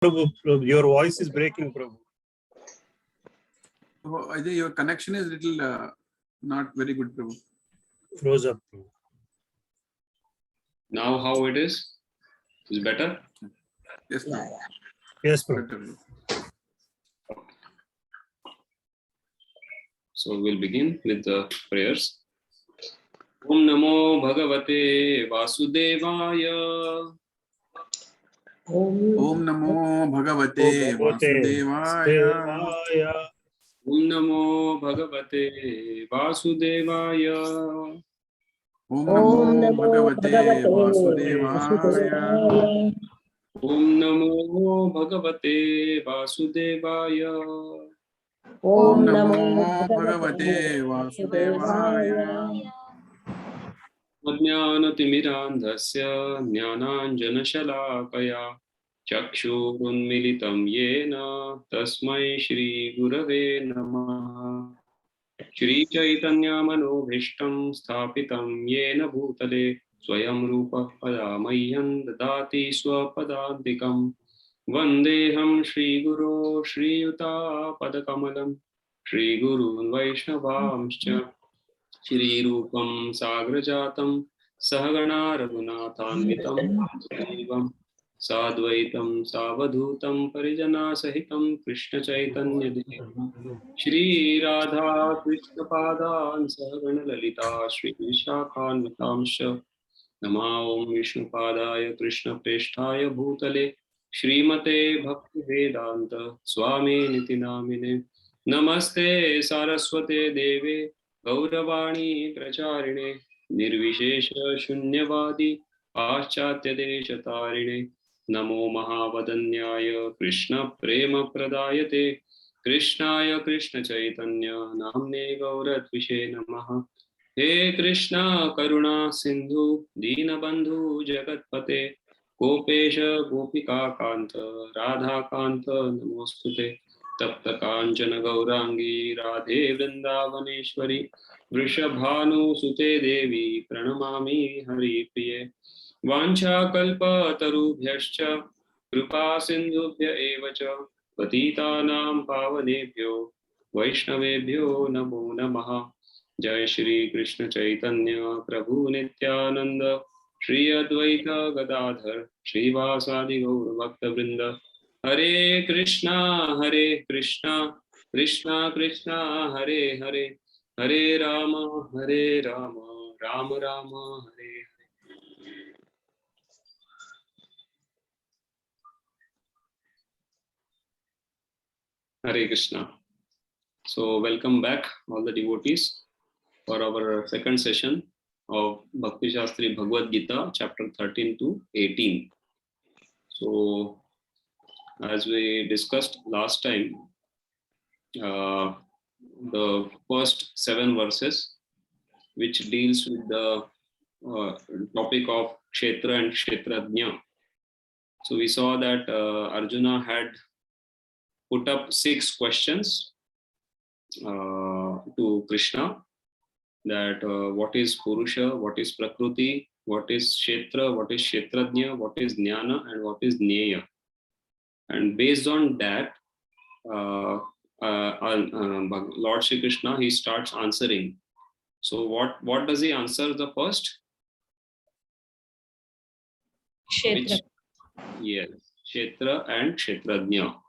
Prabhu, your voice is breaking, Prabhu. I think your connection is little not very good, Prabhu. Froze up. Now how it is? Is better? Yes, Prabhu. Yes, Prabhu. Better. So we'll begin with the prayers. Om Namo Bhagavate Vasudevaya. Om Namo Bhagavate Vasudevaya. Om Namo Bhagavate Vasudevaya. Om Namo Bhagavate Vasudevaya. Om Namo Bhagavate Vasudevaya. Om Namo Bhagavate Vasudevaya. Ajnanatimidandhasya jnananjanashalakaya chakshurunmilitam yena tasmai Shri Gurave Namaha. Shri Chaitanya Manobhishtam Sthapitam Yena Bhutale Swayam Rupa Padamahyam Dadati Swapadantikam Vandeham Shri Guru Shri Yuta Padakamalam Shri Gurun Vaishnavamscha Shri Rupam Sagrajatam Sahagana Raghunathanvitam Devam Sadvaitam Savadhutam Parijana Sahitam Krishna Chaitanya Devam Shri Radha Krishna Padan Sahagana Lalita Shri Vishakhan Vitamsha Nama Om Vishnu Padaya Krishna Presthaya Bhutale Shrimate Bhakti Vedanta Swami Niti Namine Namaste Saraswate Deve Gauravani Pracharine Nirvishesha Shunyavadi Paschatya Deshatarine Namo Mahavadanyaya Krishna Prema Pradayate Krishnaya Krishna Chaitanya Namne Gauratvishe Namaha. He Krishna Karuna Sindhu Dinabandhu Jagatpate Gopesha Gopika Kanta Radha Kanta Namostute Tapta Kanchana Gaurangi Radhe Vrindavaneshwari Vrishabhanu Sute Devi Pranamami Hari Priye Vancha Kalpa Tarubhyascha Kripa Sindhubhya Evacha Patitanam Pavanebhyo Vaishnavebhyo Namo Namaha. Jai Shri Krishna Chaitanya Prabhu Nityananda Shri Advaita Gadadhar Shri Vasadi Gaur Bhakta Vrinda Hare Krishna Krishna Krishna Hare Hare Hare Rama Rama Rama Hare Hare Krishna. So welcome back all the devotees for our second session of Bhakti Shastri Bhagavad Gita chapter 13 to 18. So as we discussed last time, the first 7 verses which deals with the topic of Kshetra and Kshetrajna. So we saw that Arjuna had put up 6 questions to Krishna, that what is Purusha, what is Prakriti, what is Kshetra, what is Kshetrajna, what is Jnana, and what is Jneya. And based on that, Lord Shri Krishna, he starts answering. So what does he answer the first? Kshetra. Yes, Kshetra and Kshetrajna.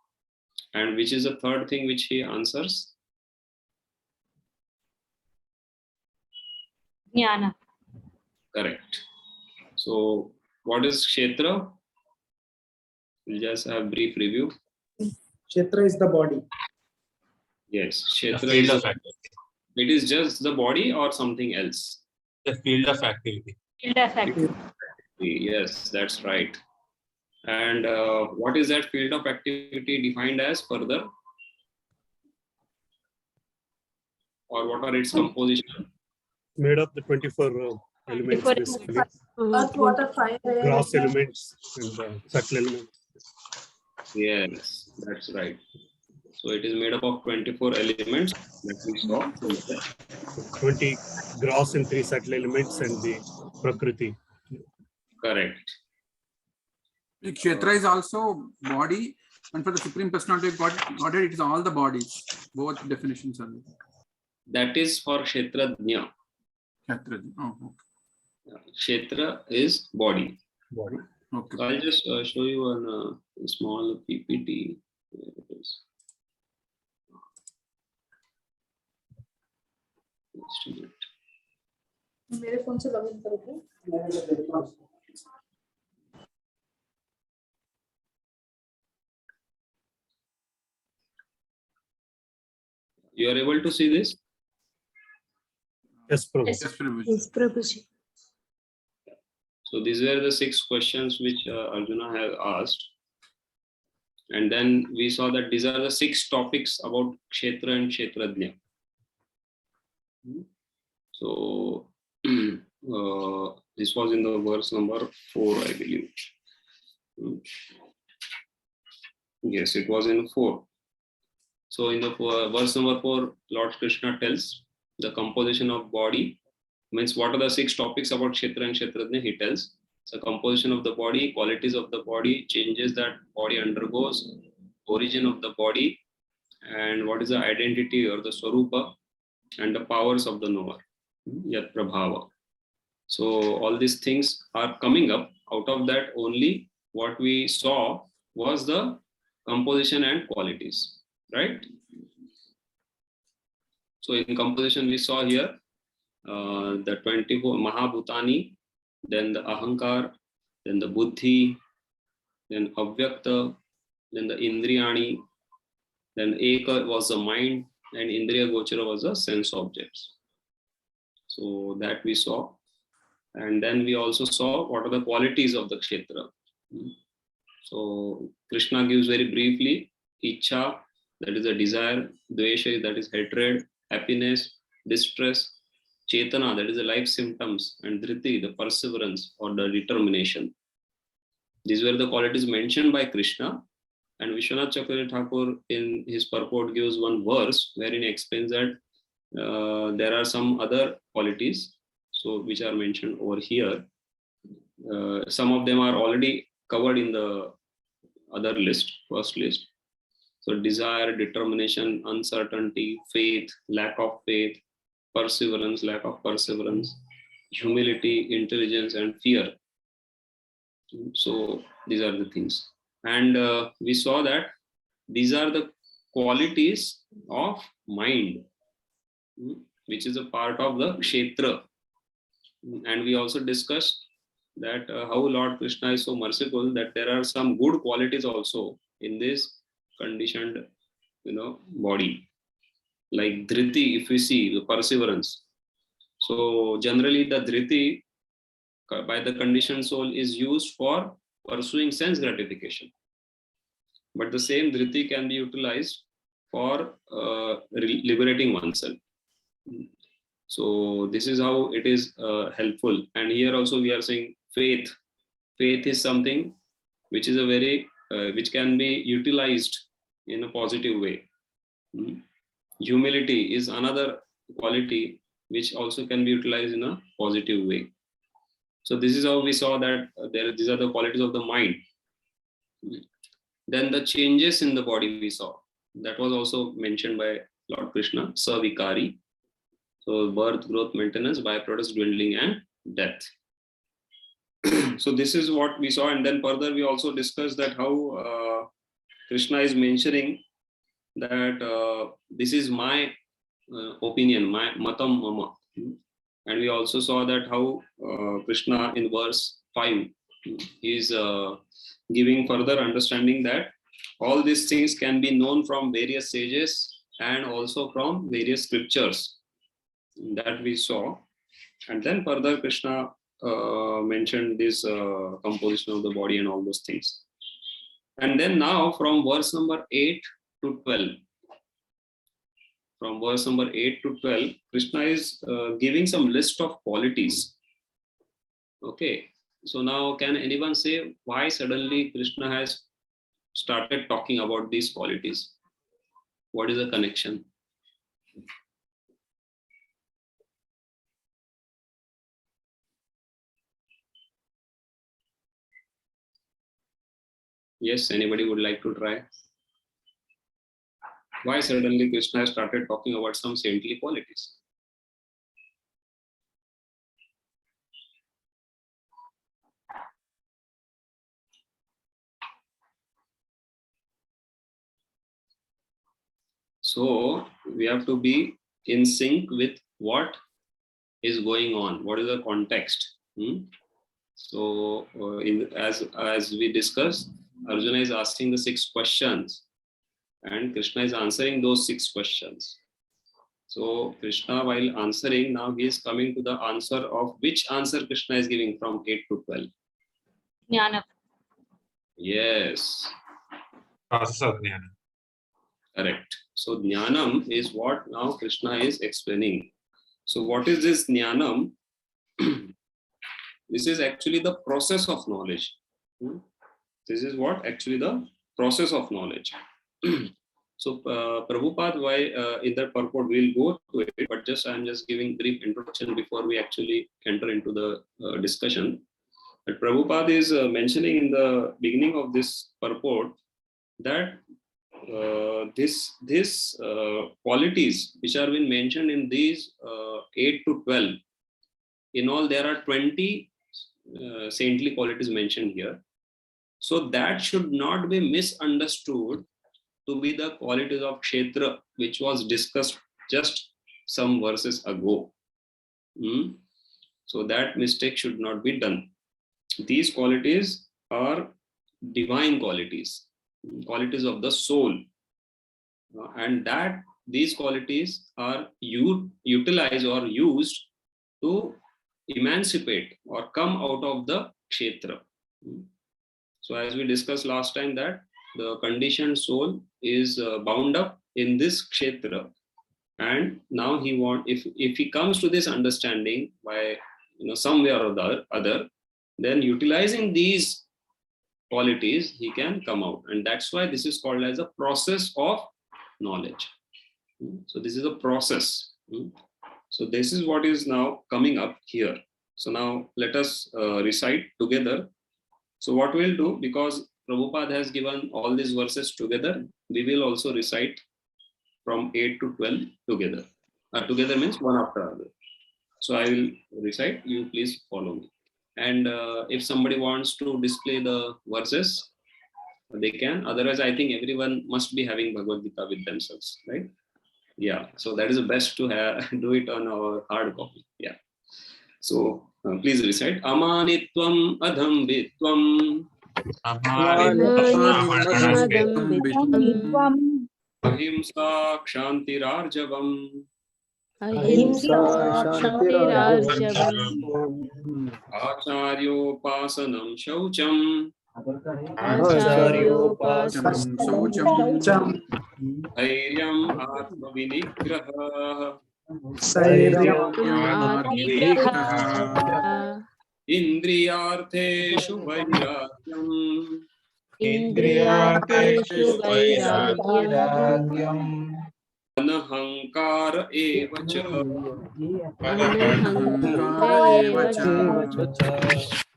And which is the third thing which he answers? Jnana. Correct. So what is Kshetra? We'll just have a brief review. Kshetra is the body. Yes, Kshetra The field is of activity. it is just the body or something else? The field of activity. Field of activity. Yes, that's right. And what is that field of activity defined as further? Or what are its composition? Made up the 24 elements, basically. Earth, water, fire, air, Gross elements and subtle elements. Yes, that's right. So it is made up of 24 elements that we saw. 20 gross and 3 subtle elements and the Prakriti. Correct. Kshetra is also body, And for the Supreme Personality of Godhead, it is all the bodies. Both definitions are there. That is for Kshetrajna. Kshetrajna. Oh, Kshetra is body. Body. okay. So I'll just show you on a small PPT. Here it is. Just a minute. मेरे phone से login करो क्या? You are able to see this? Yes, Prabhu. Yes. Yes, Prabhuji. Yes, Prabhuji. So these were the 6 questions which Arjuna have asked. And then we saw that these are the 6 topics about Kshetra and Kshetrajna. So this was in the verse number 4, I believe. Yes, it was in 4. So in the verse number 4, Lord Krishna tells the composition of body, means what are the 6 topics about Kshetra and Kshetrajna. He tells the composition of the body, qualities of the body, changes that body undergoes, origin of the body, and what is the identity or the swarupa, and the powers of the knower, yat prabhava. So all these things are coming up. Out of that, only what we saw was the composition and qualities, right? So in composition, we saw here the 24 Mahabhutani, then the Ahankar, then the Buddhi, then Avyakta, then the Indriyani, then Eka was the mind, and Indriya Gochara was the sense objects. So that we saw. And then we also saw what are the qualities of the Kshetra. So Krishna gives very briefly Ichha, that is a desire, Dvesha, that is hatred, happiness, distress, Chetana, that is the life symptoms, and Dhriti, the perseverance or the determination. These were the qualities mentioned by Krishna. And Vishwanath Chakravarti Thakur in his purport gives one verse wherein he explains that there are some other qualities, so which are mentioned over here. Some of them are already covered in the other list, first list. So desire, determination, uncertainty, faith, lack of faith, perseverance, lack of perseverance, humility, intelligence, and fear. So these are the things. And we saw that these are the qualities of mind, which is a part of the Kshetra. And we also discussed that how Lord Krishna is so merciful that there are some good qualities also in this conditioned, body. Like Dhriti, if we see the perseverance. So generally the Dhriti by the conditioned soul is used for pursuing sense gratification. But the same Dhriti can be utilized for liberating oneself. So this is how it is helpful. And here also we are saying faith. Faith is something which is a very, which can be utilized in a positive way. Humility is another quality which also can be utilized in a positive way. So this is how we saw that these are the qualities of the mind. Then the changes in the body we saw. That was also mentioned by Lord Krishna, Savikari. So birth, growth, maintenance, byproducts, dwindling, and death. So this is what we saw. And then further we also discussed that how Krishna is mentioning that this is my opinion, my matam mama. And we also saw that how Krishna in verse 5 is giving further understanding that all these things can be known from various sages and also from various scriptures that we saw. And then further Krishna mentioned this composition of the body and all those things. And then now from verse number 8 to 12, from verse number 8 to 12, Krishna is giving some list of qualities. Okay, so now can anyone say why suddenly Krishna has started talking about these qualities? What is the connection? Yes, anybody would like to try? Why suddenly Krishna has started talking about some saintly qualities? So we have to be in sync with what is going on. What is the context? So as we discussed, Arjuna is asking the 6 questions, and Krishna is answering those 6 questions. So Krishna, while answering, now he is coming to the answer of which answer Krishna is giving from 8 to 12. Jnana. Yes, Process of jnana. correct. So jnanam is what now Krishna is explaining. So what is this jnanam? This is actually the process of knowledge. This is what actually the process of knowledge. So Prabhupada, why in that purport we'll go to it, but I'm just giving brief introduction before we actually enter into the discussion. But Prabhupada is mentioning in the beginning of this purport that this qualities which are been mentioned in these 8 to 12, in all there are 20 saintly qualities mentioned here. So that should not be misunderstood to be the qualities of Kshetra, which was discussed just some verses ago. So that mistake should not be done. These qualities are divine qualities, qualities of the soul, and that these qualities are utilized or used to emancipate or come out of the Kshetra. So as we discussed last time, that the conditioned soul is bound up in this Kshetra, and now if he comes to this understanding by some way or the other, then utilizing these qualities he can come out, and that's why this is called as a process of knowledge. So this is a process. So this is what is now coming up here. So now let us recite together. So what we'll do, because Prabhupada has given all these verses together, we will also recite from 8 to 12 together. Together means one after other. So I will recite, you please follow me. And if somebody wants to display the verses, they can. Otherwise, I think everyone must be having Bhagavad Gita with themselves, right? Yeah. So that is the best to do it on our hard copy. Yeah. So please recite. Amanitvam adhambitvam. Ahimsa kshantirarjavam. Acharyopasanam shaucham. Dhairyam atma vinigraha. Indriyartheshu vairagyam. Anahankara evacha.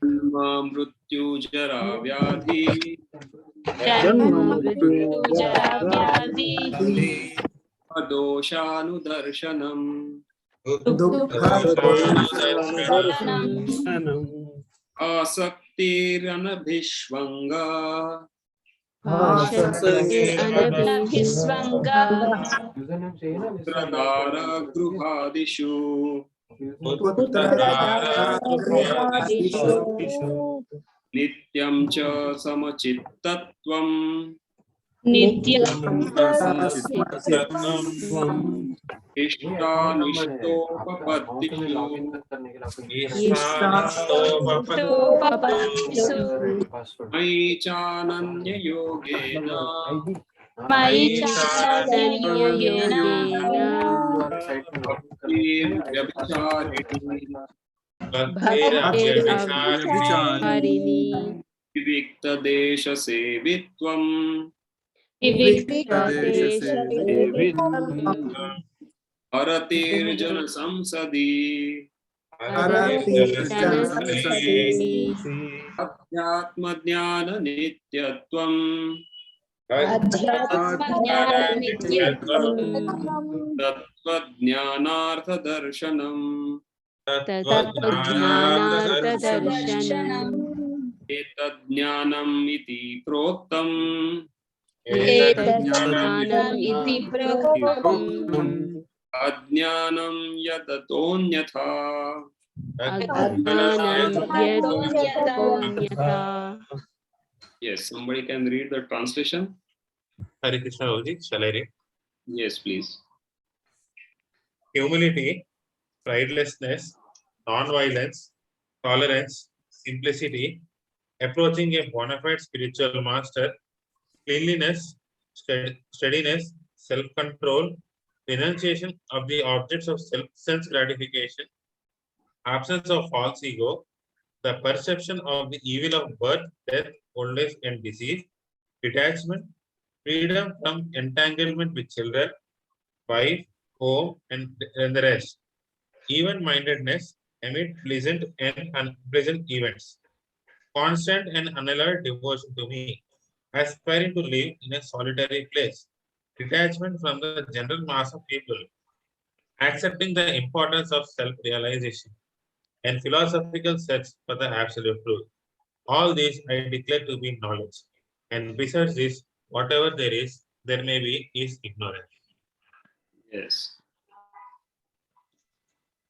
Janma mrityu jara vyadhi. Adoshanudarshanam. Asaktiranabhishvanga. Putradara gruhadishu. Nityam cha samachittatvam. Ishtanistopapaddishu. Mayi chananya yogena. Bhaktir vyabhicharini. Vivikta desha sevitvam. Aratirjana samsadi. Adhyatma jnana nityatvam tattva jnanartha darshanam etad jnanam iti proktam ajnanam yatatonyatha. Yes, somebody can read the translation. Hare Krishna, Guruji. Shall I read? Yes, please. Humility, pridelessness, non-violence, tolerance, simplicity, approaching a bona fide spiritual master, cleanliness, steadiness, self-control, renunciation of the objects of sense gratification, absence of false ego, the perception of the evil of birth, death, old age, and disease, detachment, freedom from entanglement with children, wife, home, and the rest, even-mindedness amid pleasant and unpleasant events, constant and unalloyed devotion to me, aspiring to live in a solitary place, detachment from the general mass of people, accepting the importance of self-realization, and philosophical search for the absolute truth. All these I declare to be knowledge. And besides this, whatever there is, there may be, is ignorance. Yes.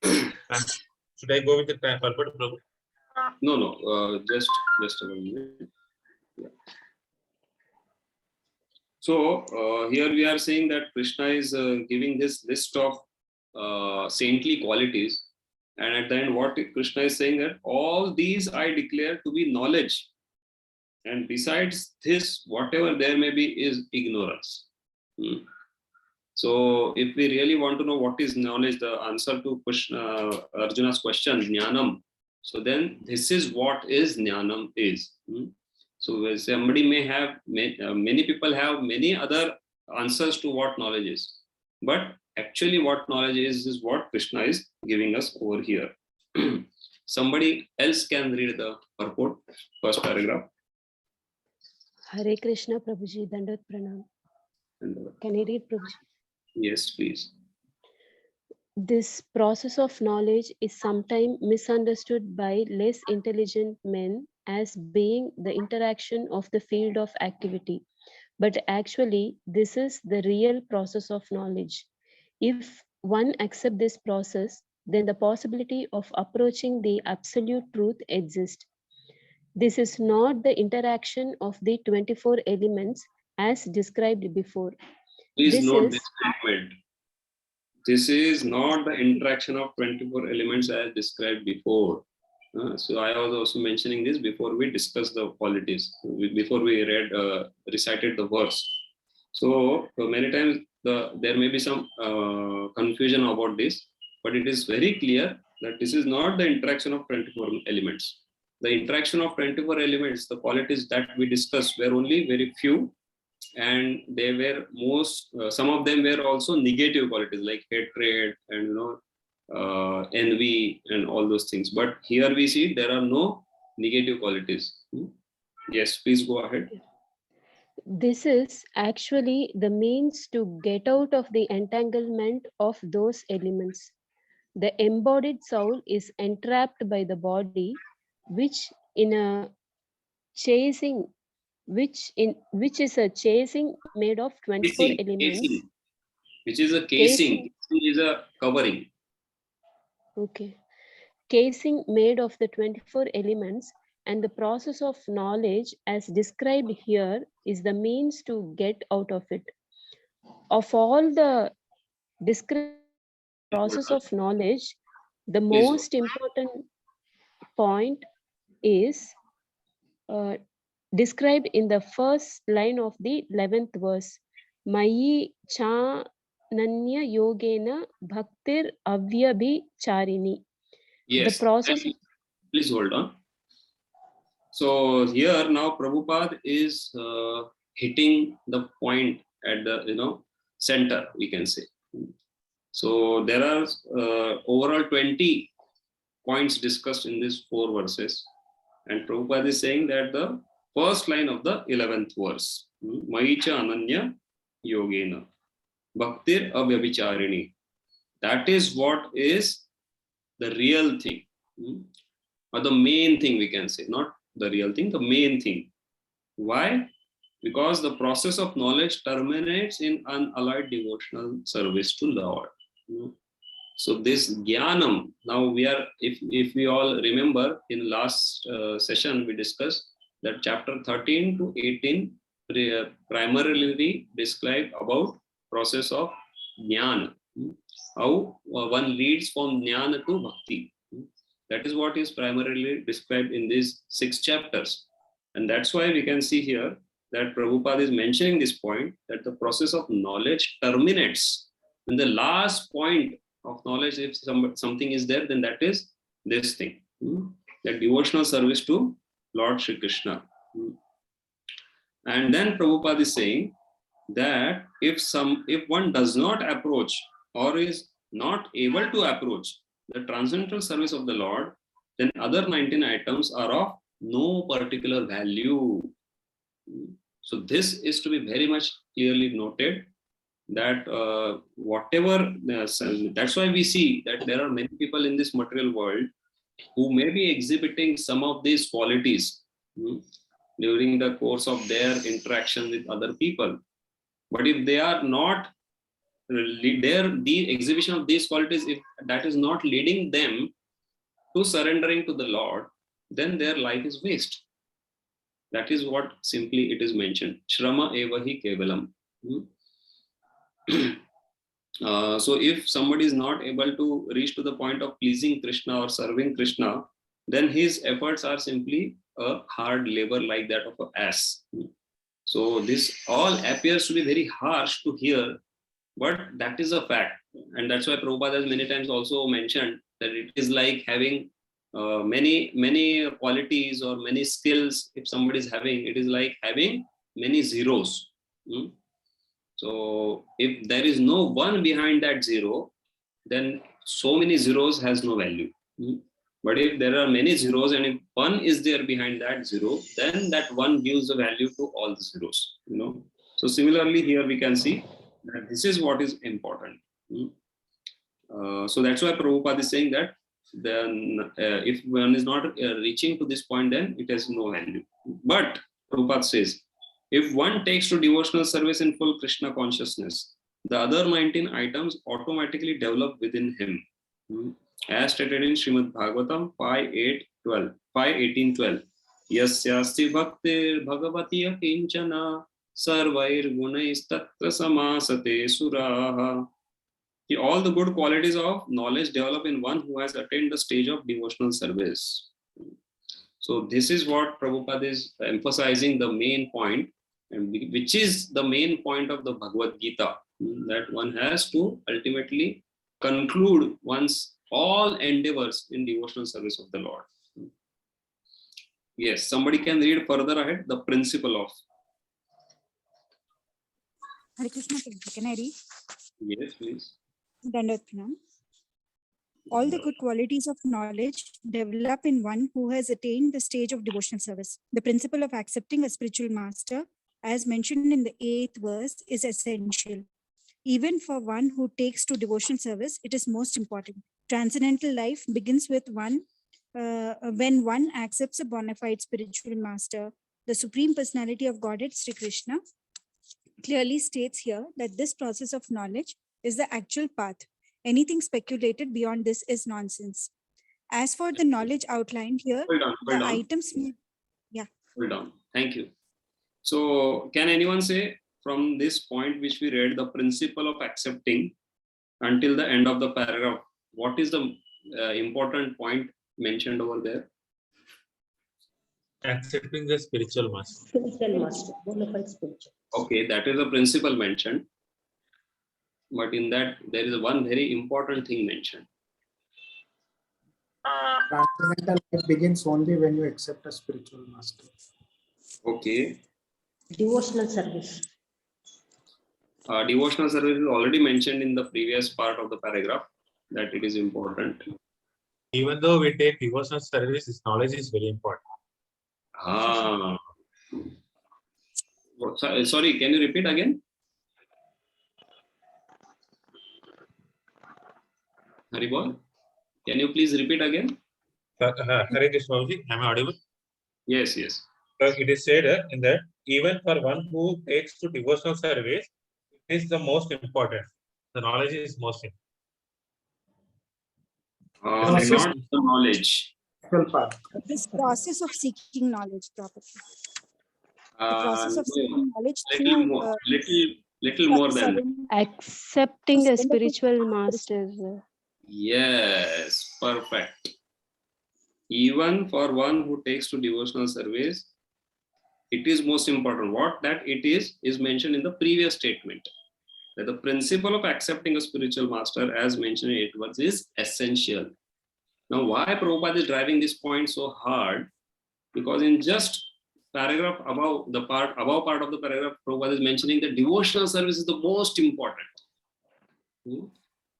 Should I go with the purport, Prabhu? No. Just a minute. Yeah. So here we are saying that Krishna is giving this list of saintly qualities, and at the end, what Krishna is saying that all these I declare to be knowledge, and besides this, whatever there may be is ignorance. So if we really want to know what is knowledge, the answer to Arjuna's question, jnanam. So then this is what is jnanam is. So somebody may have, many people have many other answers to what knowledge is. But actually what knowledge is what Krishna is giving us over here. Somebody else can read the purport, first paragraph. Hare Krishna, Prabhuji, Dandat Pranam. Can I read, Prabhuji? Yes, please. This process of knowledge is sometimes misunderstood by less intelligent men as being the interaction of the field of activity. But actually, this is the real process of knowledge. If one accepts this process, then the possibility of approaching the absolute truth exists. This is not the interaction of the 24 elements as described before. Please note this statement. This is not the interaction of 24 elements as described before. So I was also mentioning this before we discussed the qualities, before we recited the verse. So many times there may be some confusion about this, but it is very clear that this is not the interaction of 24 elements. The interaction of 24 elements, the qualities that we discussed were only very few, and they were some of them were also negative qualities like hatred and envy and all those things. But here we see there are no negative qualities. Yes, please go ahead. This is actually the means to get out of the entanglement of those elements. The embodied soul is entrapped by the body, which is a chasing made of 24 elements. Casing, which is a casing is a covering. Okay. Casing made of the 24 elements, and the process of knowledge as described here is the means to get out of it. Of all the description process of knowledge, the most important point is described in the first line of the 11th verse. Mayi cha nanya yogena bhaktir avyabhicharini. Yes. The process. Please hold on. So here now Prabhupada is hitting the point at the center, we can say. So there are overall 20 points discussed in these 4 verses. And Prabhupada is saying that the first line of the 11th verse, Maicha Ananya Yogena, Bhaktir Avyabhicharini. That is what is the real thing, or the main thing, we can say, not the real thing, the main thing. Why? Because the process of knowledge terminates in unalloyed devotional service to Lord. So this jnanam, now we are, if we all remember, in last session we discussed that chapter 13 to 18 primarily describe about process of jnana, how one leads from jnana to bhakti. That is what is primarily described in these 6 chapters. And that's why we can see here that Prabhupada is mentioning this point, that the process of knowledge terminates. And the last point of knowledge, if something is there, then that is this thing, that devotional service to Lord Shri Krishna. And then Prabhupada is saying that if one does not approach or is not able to approach the transcendental service of the Lord, then other 19 items are of no particular value. So this is to be very much clearly noted, that whatever, that's why we see that there are many people in this material world who may be exhibiting some of these qualities during the course of their interaction with other people. But if they are not, the exhibition of these qualities, if that is not leading them to surrendering to the Lord, then their life is waste. That is what simply it is mentioned. Shrama evahi kevalam. So if somebody is not able to reach to the point of pleasing Krishna or serving Krishna, then his efforts are simply a hard labor like that of an ass. So this all appears to be very harsh to hear, but that is a fact. And that's why Prabhupada has many times also mentioned that it is like having many qualities or many skills. If somebody is having, it is like having many zeros. So if there is no one behind that zero, then so many zeros has no value. But if there are many zeros and if one is there behind that zero, then that one gives the value to all the zeros. So similarly here we can see that this is what is important. So that's why Prabhupada is saying that then if one is not reaching to this point, then it has no value. But Prabhupada says, if one takes to devotional service in full Krishna consciousness, the other 19 items automatically develop within him. As stated in Srimad Bhagavatam 5.18.12. Yasyasti bhaktir bhagavati akinchana sarvair gunais tatra samasate suraha. All the good qualities of knowledge develop in one who has attained the stage of devotional service. So this is what Prabhupada is emphasizing, the main point, and which is the main point of the Bhagavad Gita, that one has to ultimately conclude one's all endeavors in devotional service of the Lord. Yes, somebody can read further ahead the principle of. Hare Krishna, can I read? Yes, please. Dandavat Pranam. All the good qualities of knowledge develop in one who has attained the stage of devotional service. The principle of accepting a spiritual master, as mentioned in the 8th verse, is essential. Even for one who takes to devotional service, it is most important. Transcendental life begins with when one accepts a bona fide spiritual master. The Supreme Personality of Godhead, Sri Krishna, clearly states here that this process of knowledge is the actual path. Anything speculated beyond this is nonsense. As for the knowledge outlined here, Hold on. items... Yeah. Hold on. Thank you. So can anyone say from this point which we read, the principle of accepting, until the end of the paragraph, what is the important point mentioned over there? Accepting the spiritual master. Spiritual master, bona fide spiritual. Okay, that is the principle mentioned. But in that, there is one very important thing mentioned. Transcendental life begins only when you accept a spiritual master. Okay. Devotional service. Devotional service is already mentioned in the previous part of the paragraph, that it is important. Even though we take devotional service, this knowledge is very important. Ah. Sorry, can you repeat again? Haribol, can you please repeat again? Hare Krishna, am I audible? Yes, yes. So it is said in that even for one who takes to devotional service, it is the most important. The knowledge is most important. Not the knowledge. This process of seeking knowledge properly. The process of seeking knowledge Little through more, little more than that. Accepting a spiritual master. Yes, perfect. Even for one who takes to devotional service, it is most important. What that it is mentioned in the previous statement. That the principle of accepting a spiritual master, as mentioned in 8 words, is essential. Now, why Prabhupada is driving this point so hard? Because in just paragraph above part of the paragraph, Prabhupada is mentioning that devotional service is the most important.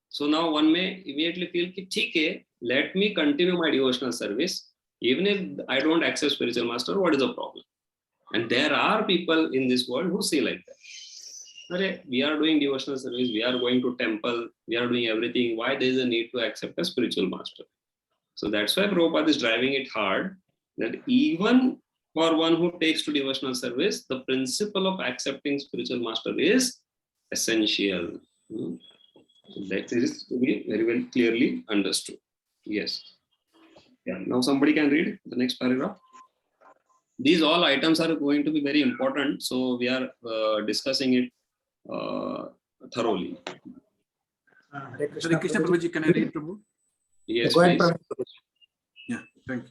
So now one may immediately feel, okay, let me continue my devotional service, even if I don't accept spiritual master. What is the problem? And there are people in this world who say like that. We are doing devotional service, we are going to temple, we are doing everything. Why there is a need to accept a spiritual master? So that's why Prabhupada is driving it hard, that even for one who takes to devotional service, the principle of accepting spiritual master is essential. That is to be very well clearly understood. Yes. Yeah. Now somebody can read the next paragraph. These all items are going to be very important, so we are discussing it thoroughly. Hare Krishna Prabhuji, can I read, Prabhu? Yes, Go ahead, please. Prabhu. Yeah, thank you.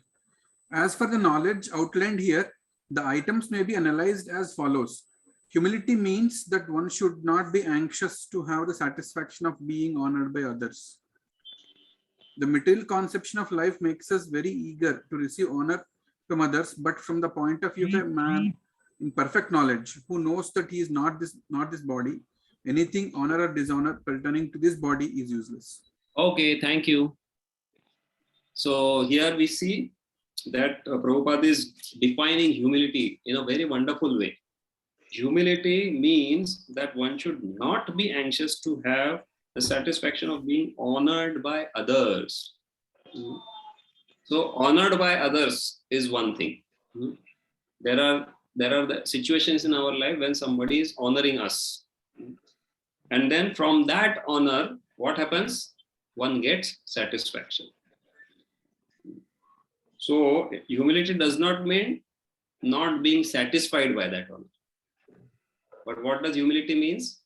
As for the knowledge outlined here, the items may be analyzed as follows. Humility means that one should not be anxious to have the satisfaction of being honored by others. The material conception of life makes us very eager to receive honor from others, but from the point of view of a man in perfect knowledge, who knows that he is not this body, anything honor or dishonor pertaining to this body is useless. Okay, thank you. So here we see that Prabhupada is defining humility in a very wonderful way. Humility means that one should not be anxious to have the satisfaction of being honored by others. So honored by others is one thing. There are the situations in our life when somebody is honoring us. And then from that honor, what happens? One gets satisfaction. So humility does not mean not being satisfied by that honor. But what does humility means?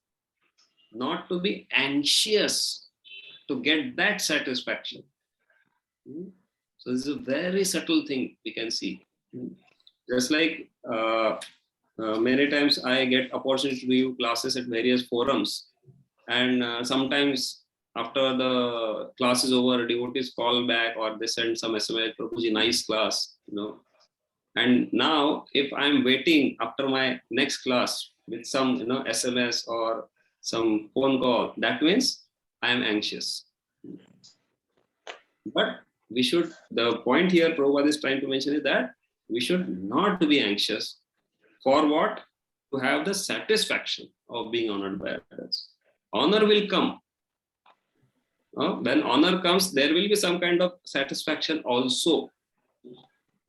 Not to be anxious to get that satisfaction. So this is a very subtle thing we can see. Just like many times I get opportunity to give classes at various forums, and sometimes after the class is over, devotees call back or they send some SMS, Prabhuji, nice class, And now if I'm waiting after my next class with some SMS or some phone call, that means I am anxious. But we should, the point here Prabhupada is trying to mention is that we should not be anxious. For what? To have the satisfaction of being honored by others. Honor will come. When honor comes, there will be some kind of satisfaction also.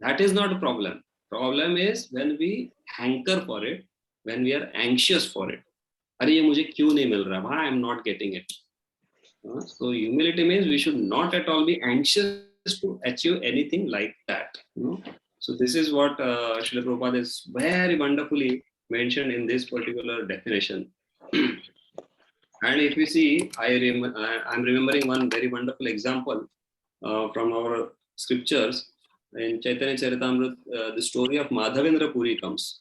That is not a problem. Problem is when we hanker for it, when we are anxious for it. Arey, ye mujhe kyun nahi mil raha? Why I am not getting it? So humility means we should not at all be anxious to achieve anything like that. So this is what Srila Prabhupada is very wonderfully mentioned in this particular definition. And if you see, I'm remembering one very wonderful example from our scriptures. In Chaitanya Charitamrita, the story of Madhavendra Puri comes.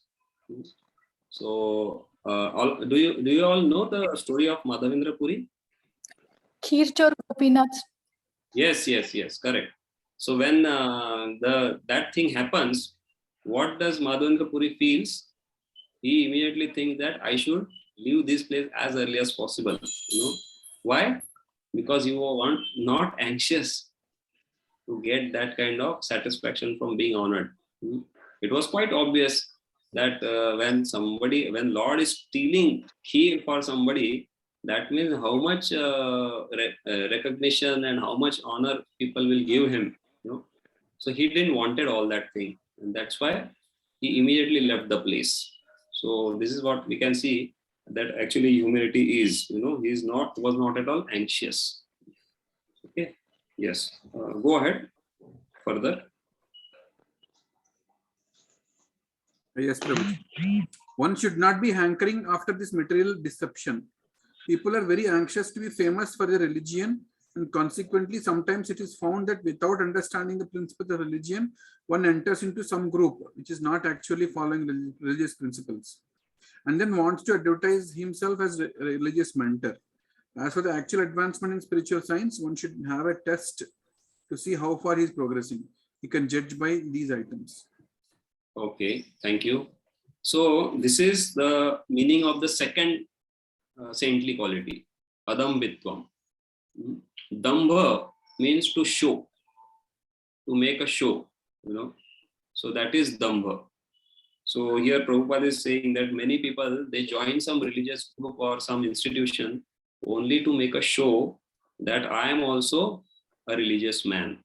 So, do you all know the story of Madhavendra Puri? Kheer Gopinath. Yes, correct. So when that thing happens, what does Madhavendra Puri feels? He immediately thinks that I should leave this place as early as possible. Why? Because you are not anxious. to get that kind of satisfaction from being honored. It was quite obvious that when Lord is stealing key for somebody, that means how much recognition and how much honor people will give him. So he didn't wanted all that thing, and that's why he immediately left the place. So this is what we can see, that actually humility is, he was not at all anxious. Okay. Yes. Go ahead further. Yes, Prabhu. One should not be hankering after this material deception. People are very anxious to be famous for their religion, and consequently, sometimes it is found that without understanding the principles of religion, one enters into some group which is not actually following religious principles, and then wants to advertise himself as a religious mentor. As for the actual advancement in spiritual science, one should have a test to see how far he is progressing. He can judge by these items. Okay, thank you. So this is the meaning of the second saintly quality, adambitvam. Dambha means to show, to make a show, So that is dambha. So here Prabhupada is saying that many people, they join some religious group or some institution only to make a show that I am also a religious man.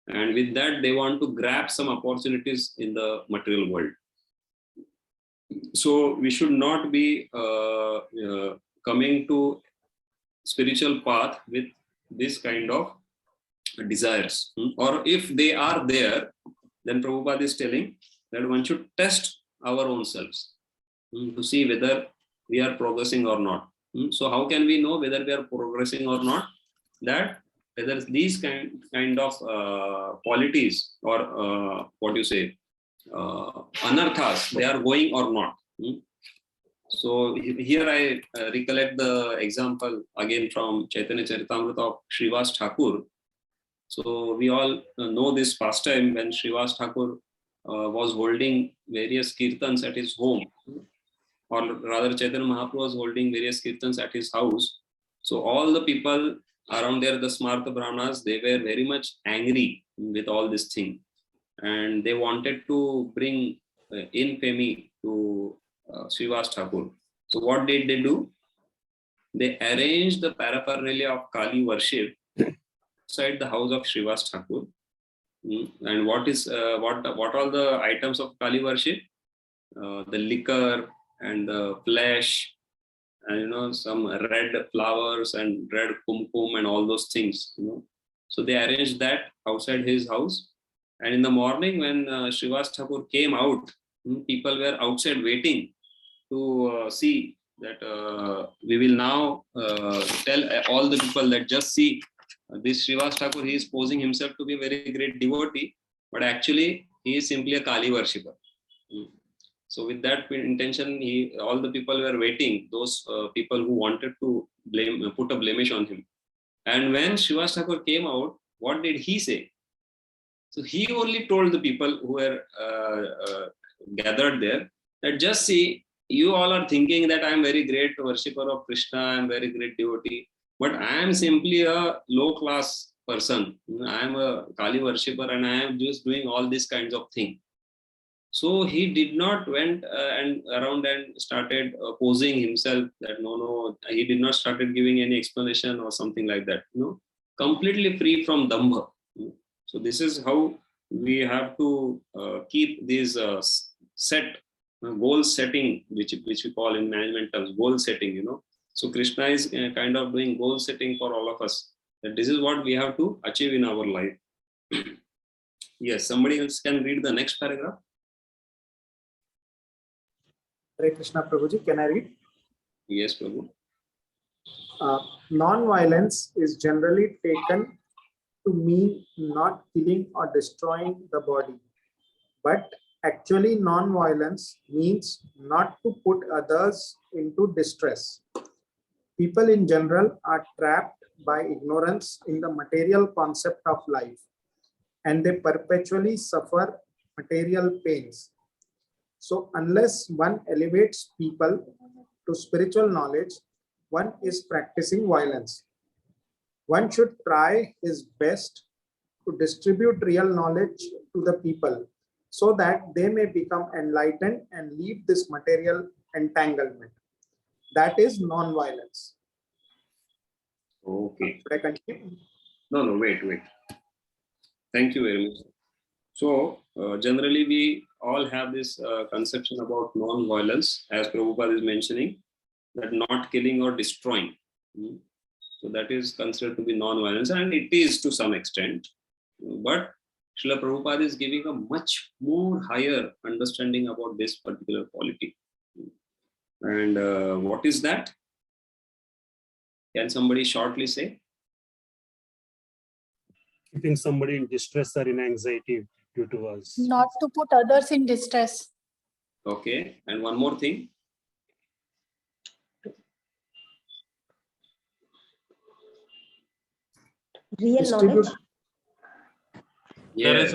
And with that, they want to grab some opportunities in the material world. So we should not be coming to spiritual path with this kind of desires. Or if they are there, then Prabhupada is telling that one should test our own selves to see whether we are progressing or not. So how can we know whether we are progressing or not? That whether these kind of qualities or anarthas, they are going or not. So here I recollect the example again from Chaitanya Charitamrita of Srivas Thakur. So we all know this pastime when Srivas Thakur was holding various kirtans at his home, or rather Chaitanya Mahaprabhu was holding various kirtans at his house. So all the people around there, the Smartha Brahmanas, they were very much angry with all this thing, and they wanted to bring infamy to Srivas Thakur. So what did they do? They arranged the paraphernalia of Kali worship outside the house of Srivas Thakur. And what all the items of Kali worship? The liquor and the flesh, and some red flowers and red kumkum and all those things. So they arranged that outside his house. And in the morning, when Srivas Thakur came out, people were outside waiting to see that we will now tell all the people that just see this Srivas Thakur, he is posing himself to be a very great devotee, but actually he is simply a Kali worshipper. So with that intention, all the people were waiting, those people who wanted to put a blemish on him. And when Srivas Thakur came out, what did he say? So he only told the people who were gathered there that just see, you all are thinking that I am very great worshipper of Krishna, I am very great devotee, but I am simply a low class person. I am a Kali worshipper and I am just doing all these kinds of things. So he did not went around and started posing himself that no, he did not started giving any explanation or something like that. Completely free from dambha. So this is how we have to keep these goal setting, which we call in management terms goal setting. So Krishna is kind of doing goal setting for all of us. That this is what we have to achieve in our life. Yes, somebody else can read the next paragraph. Hare Krishna Prabhuji, can I read? Yes, Prabhu. Non-violence is generally taken to mean not killing or destroying the body, but actually non-violence means not to put others into distress. People in general are trapped by ignorance in the material concept of life, and they perpetually suffer material pains. So unless one elevates people to spiritual knowledge, one is practicing violence. One should try his best to distribute real knowledge to the people so that they may become enlightened and leave this material entanglement. That is non-violence. Okay. Should I continue? No, wait. Thank you very much. So generally we all have this conception about non-violence, as Prabhupada is mentioning, that not killing or destroying. So that is considered to be non-violence, and it is to some extent. But Srila Prabhupada is giving a much more higher understanding about this particular quality. And what is that? Can somebody shortly say? Keeping somebody in distress or in anxiety due to us. Not to put others in distress. Okay, and one more thing. Real Distribute. knowledge. Yes,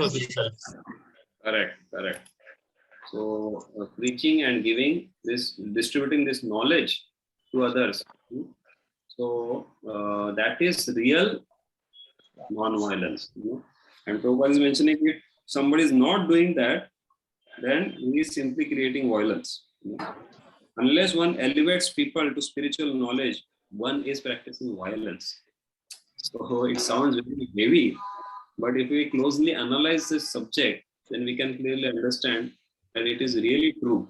correct. So preaching and giving this, distributing this knowledge to others. So that is real non-violence. And Prabhupada is mentioning if somebody is not doing that, then he is simply creating violence. Unless one elevates people to spiritual knowledge, one is practicing violence. So it sounds very heavy, but if we closely analyze this subject, then we can clearly understand that it is really true.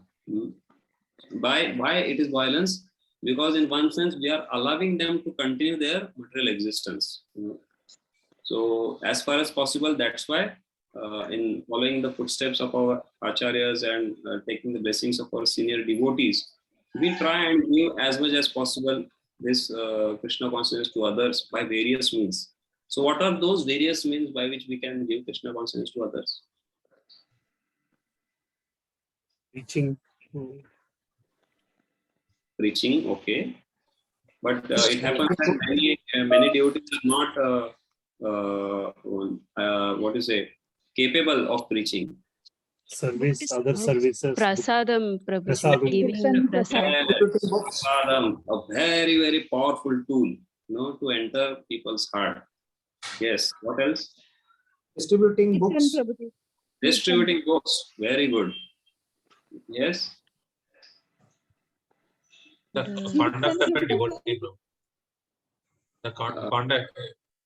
Why it is violence? Because in one sense, we are allowing them to continue their material existence. So as far as possible, that's why in following the footsteps of our acharyas and taking the blessings of our senior devotees, we try and give as much as possible this Krishna consciousness to others by various means. So what are those various means by which we can give Krishna consciousness to others? Preaching, okay. But it happens that many devotees are not capable of preaching. Service, other services. Prasadam, Prabhu. Prasadam. Giving Prasadam, a very, very powerful tool, to enter people's heart. Yes, what else? Distributing books. Distributing books, very good. Yes. The conduct of a devotee, bro. The conduct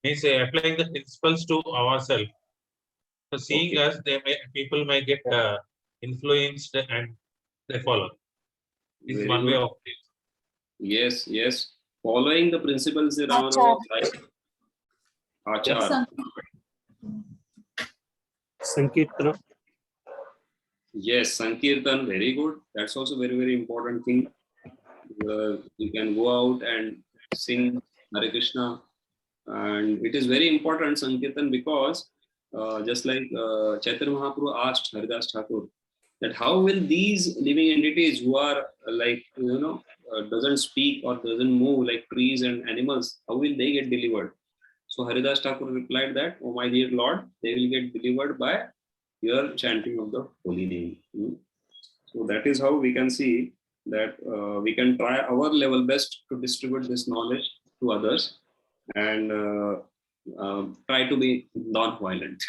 means applying the principles to ourselves. So seeing us, people may get influenced and they follow. This is one way of it. Yes. Following the principles around our life. Achar. Sankirtana. Yes, Sankirtan, very good. That's also very, very important thing. You can go out and sing Hare Krishna. And it is very important, Sankirtan, because just like Chaitanya Mahaprabhu asked Haridas Thakur, that how will these living entities who are doesn't speak or doesn't move like trees and animals, how will they get delivered? So Haridas Thakur replied that, oh my dear Lord, they will get delivered by your chanting of the holy name. So that is how we can see that we can try our level best to distribute this knowledge to others and try to be non-violent.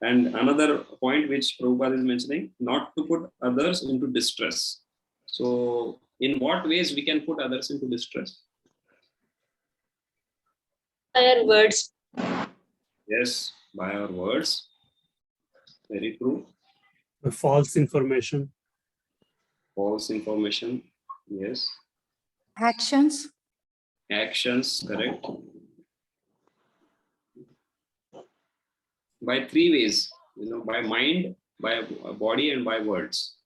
And another point which Prabhupada is mentioning, not to put others into distress. So in what ways we can put others into distress? By our words. Yes, by our words. Very true. False information. False information. Yes. Actions. Actions, correct. By three ways, by mind, by body, and by words.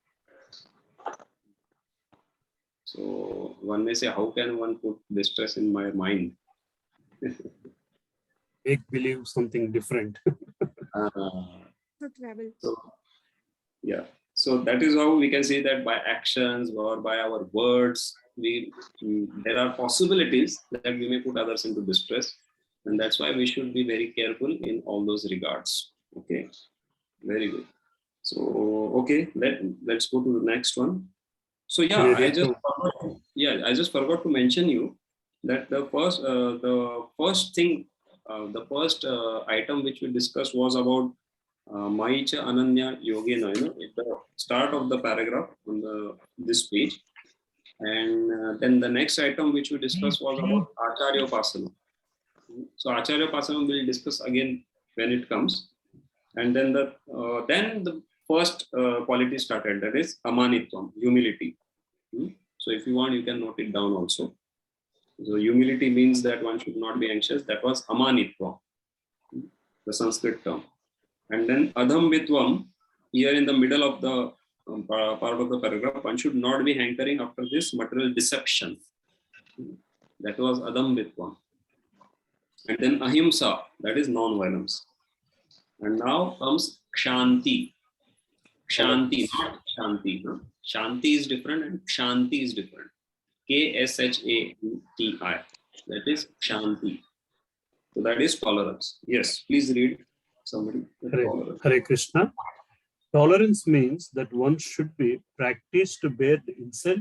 So one may say, how can one put distress in my mind? Make believe something different. So that is how we can say that by actions or by our words, there are possibilities that we may put others into distress. And that's why we should be very careful in all those regards. Okay, very good. So, okay, let's go to the next one. So I just forgot to mention you that the first thing the first item which we discussed was about Maicha Ananya Yogena, at the start of the paragraph on this page. And then the next item which we discussed was about Acharyopasana. So Acharyopasana we'll discuss again when it comes. And then the first quality started, that is Amanitvam, humility. So if you want, you can note it down also. So humility means that one should not be anxious. That was Amanitvam, the Sanskrit term. And then Adhambitvam, here in the middle of the part of the paragraph, one should not be hankering after this material deception. That was Adhambitvam. And then Ahimsa, that is non-violence. And now comes Kshanti. Kshanti, not Shanti. No? Shanti is different and Kshanti is different. Kshanti. That is Kshanti. So that is tolerance. Yes, please read somebody. Hare Krishna. Tolerance means that one should be practiced to bear the insult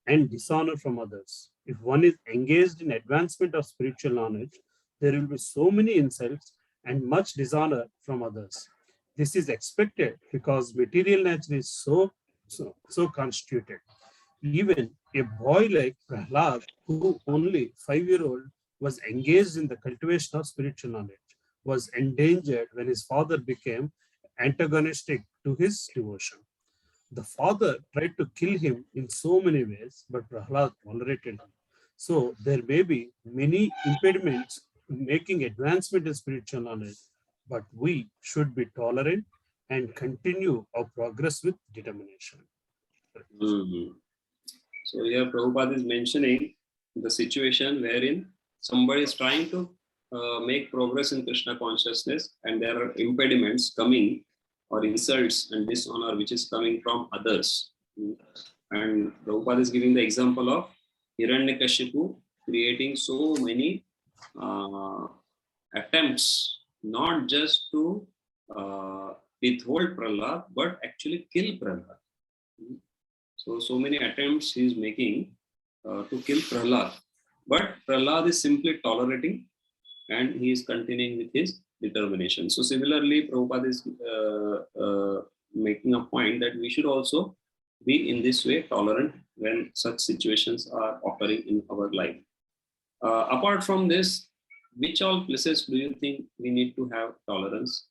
and dishonor from others. If one is engaged in advancement of spiritual knowledge, there will be so many insults and much dishonor from others. This is expected because material nature is so constituted. Even a boy like Prahlad, who only 5-year-old was engaged in the cultivation of spiritual knowledge, was endangered when his father became antagonistic to his devotion. The father tried to kill him in so many ways, but Prahlad tolerated him. So there may be many impediments in making advancement in spiritual knowledge, but we should be tolerant and continue our progress with determination. So here Prabhupada is mentioning the situation wherein somebody is trying to make progress in Krishna consciousness, and there are impediments coming or insults and dishonor which is coming from others. And Prabhupada is giving the example of Hiranyakashipu creating so many attempts, not just to withhold Prahlad, but actually kill Prahlad. So many attempts he is making to kill Prahlad. But Prahlad is simply tolerating and he is continuing with his determination. So similarly, Prabhupada is making a point that we should also be in this way tolerant when such situations are occurring in our life. Apart from this, which all places do you think we need to have tolerance?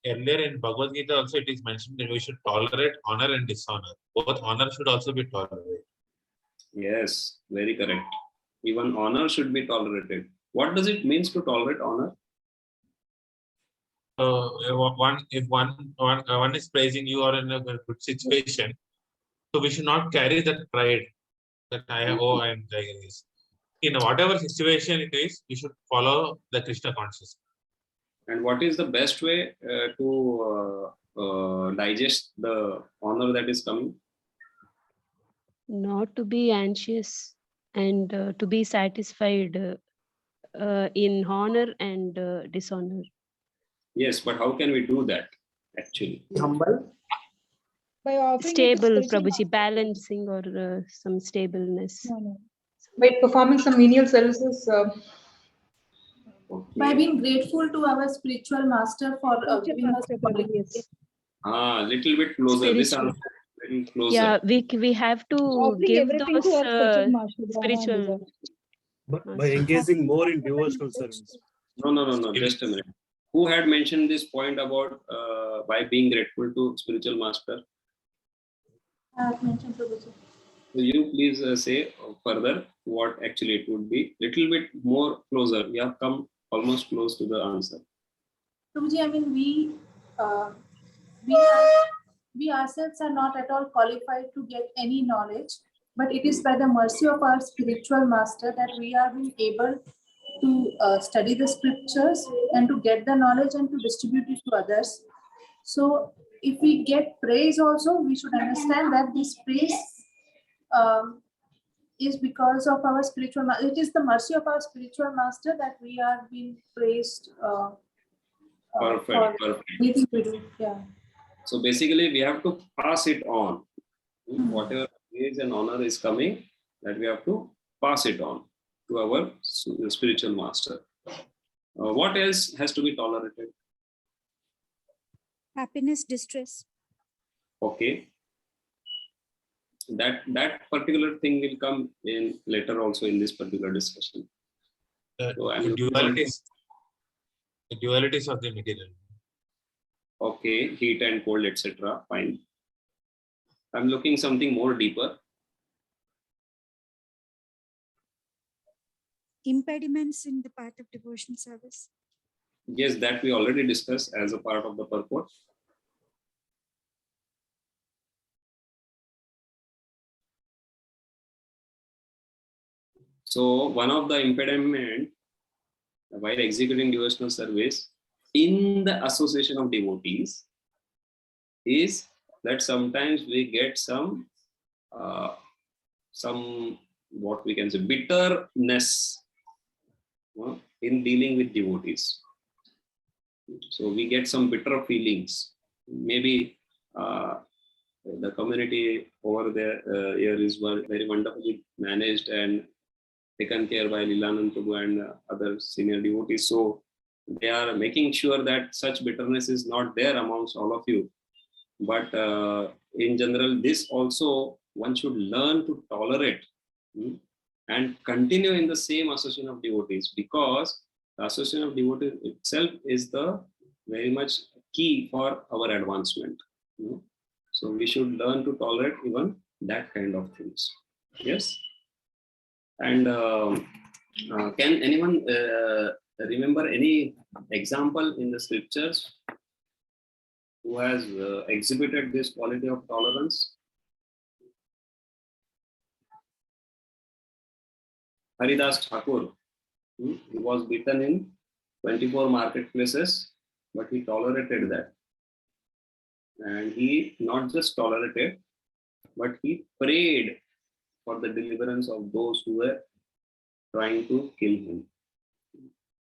Earlier in Bhagavad Gita also it is mentioned that we should tolerate honor and dishonor. Both honor should also be tolerated. Yes, very correct. Even honor should be tolerated. What does it mean to tolerate honor? If one is praising you or in a good situation, so we should not carry that pride that I and this. In whatever situation it is, we should follow the Krishna consciousness. And what is the best way to digest the honor that is coming? Not to be anxious and to be satisfied in honor and dishonor. Yes, but how can we do that actually? Humble. By offering Stable, Prabhuji, balancing or some stableness. By performing some menial services, Okay. by being grateful to our spiritual master for giving us qualities. Little bit closer. This Spiritual. answer is very closer. Yeah, we have to offering give everything those to our spiritual master. spiritual. By engaging more in devotional service. No. Just a minute. Who had mentioned this point about by being grateful to spiritual master? I have mentioned Prabhuji. Will you please say further what actually it would be? Little bit more closer. We have come almost close to the answer. Prabhuji, I mean, we ourselves are not at all qualified to get any knowledge, but it is by the mercy of our spiritual master that we are being able to study the scriptures and to get the knowledge and to distribute it to others. So if we get praise also, we should understand that this praise is because of our spiritual master. It is the mercy of our spiritual master that we are being praised Perfect. anything we do. Yeah. So basically we have to pass it on. Whatever praise and honor is coming, that we have to pass it on to our spiritual master. What else has to be tolerated? Happiness, distress. Okay. That particular thing will come in later also in this particular discussion. So I'm The dualities of the material. okay, heat and cold, etc. Fine. I'm looking something more deeper. Impediments in the path of devotional service. Yes, that we already discussed as a part of the purport. So one of the impediment while executing devotional service in the association of devotees is that sometimes we get some what we can say bitterness in dealing with devotees. So we get some bitter feelings. Maybe the community over there here is very wonderfully managed and taken care by Lilananda Prabhu and other senior devotees. So they are making sure that such bitterness is not there amongst all of you. But in general, this also one should learn to tolerate and continue in the same association of devotees, because the association of devotees itself is the very much key for our advancement. So we should learn to tolerate even that kind of things. Yes. And can anyone remember any example in the scriptures who has exhibited this quality of tolerance? Haridas Thakur, he was beaten in 24 marketplaces, but he tolerated that. And he not just tolerated, but he prayed for the deliverance of those who were trying to kill him.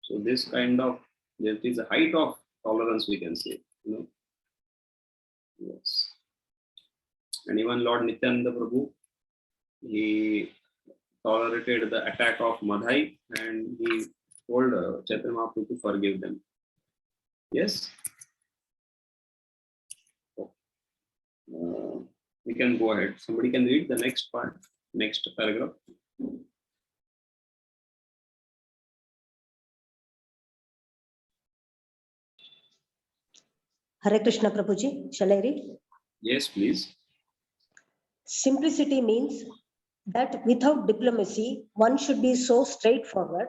So this kind of, there is a height of tolerance, we can say. Yes. And even Lord Nityananda Prabhu, he tolerated the attack of Madhai and he told Chaitanya Mahaprabhu to forgive them. Yes. We can go ahead. Somebody can read the next part, next paragraph. Hare Krishna Prabhuji, shall I read? Yes, please. Simplicity means that without diplomacy, one should be so straightforward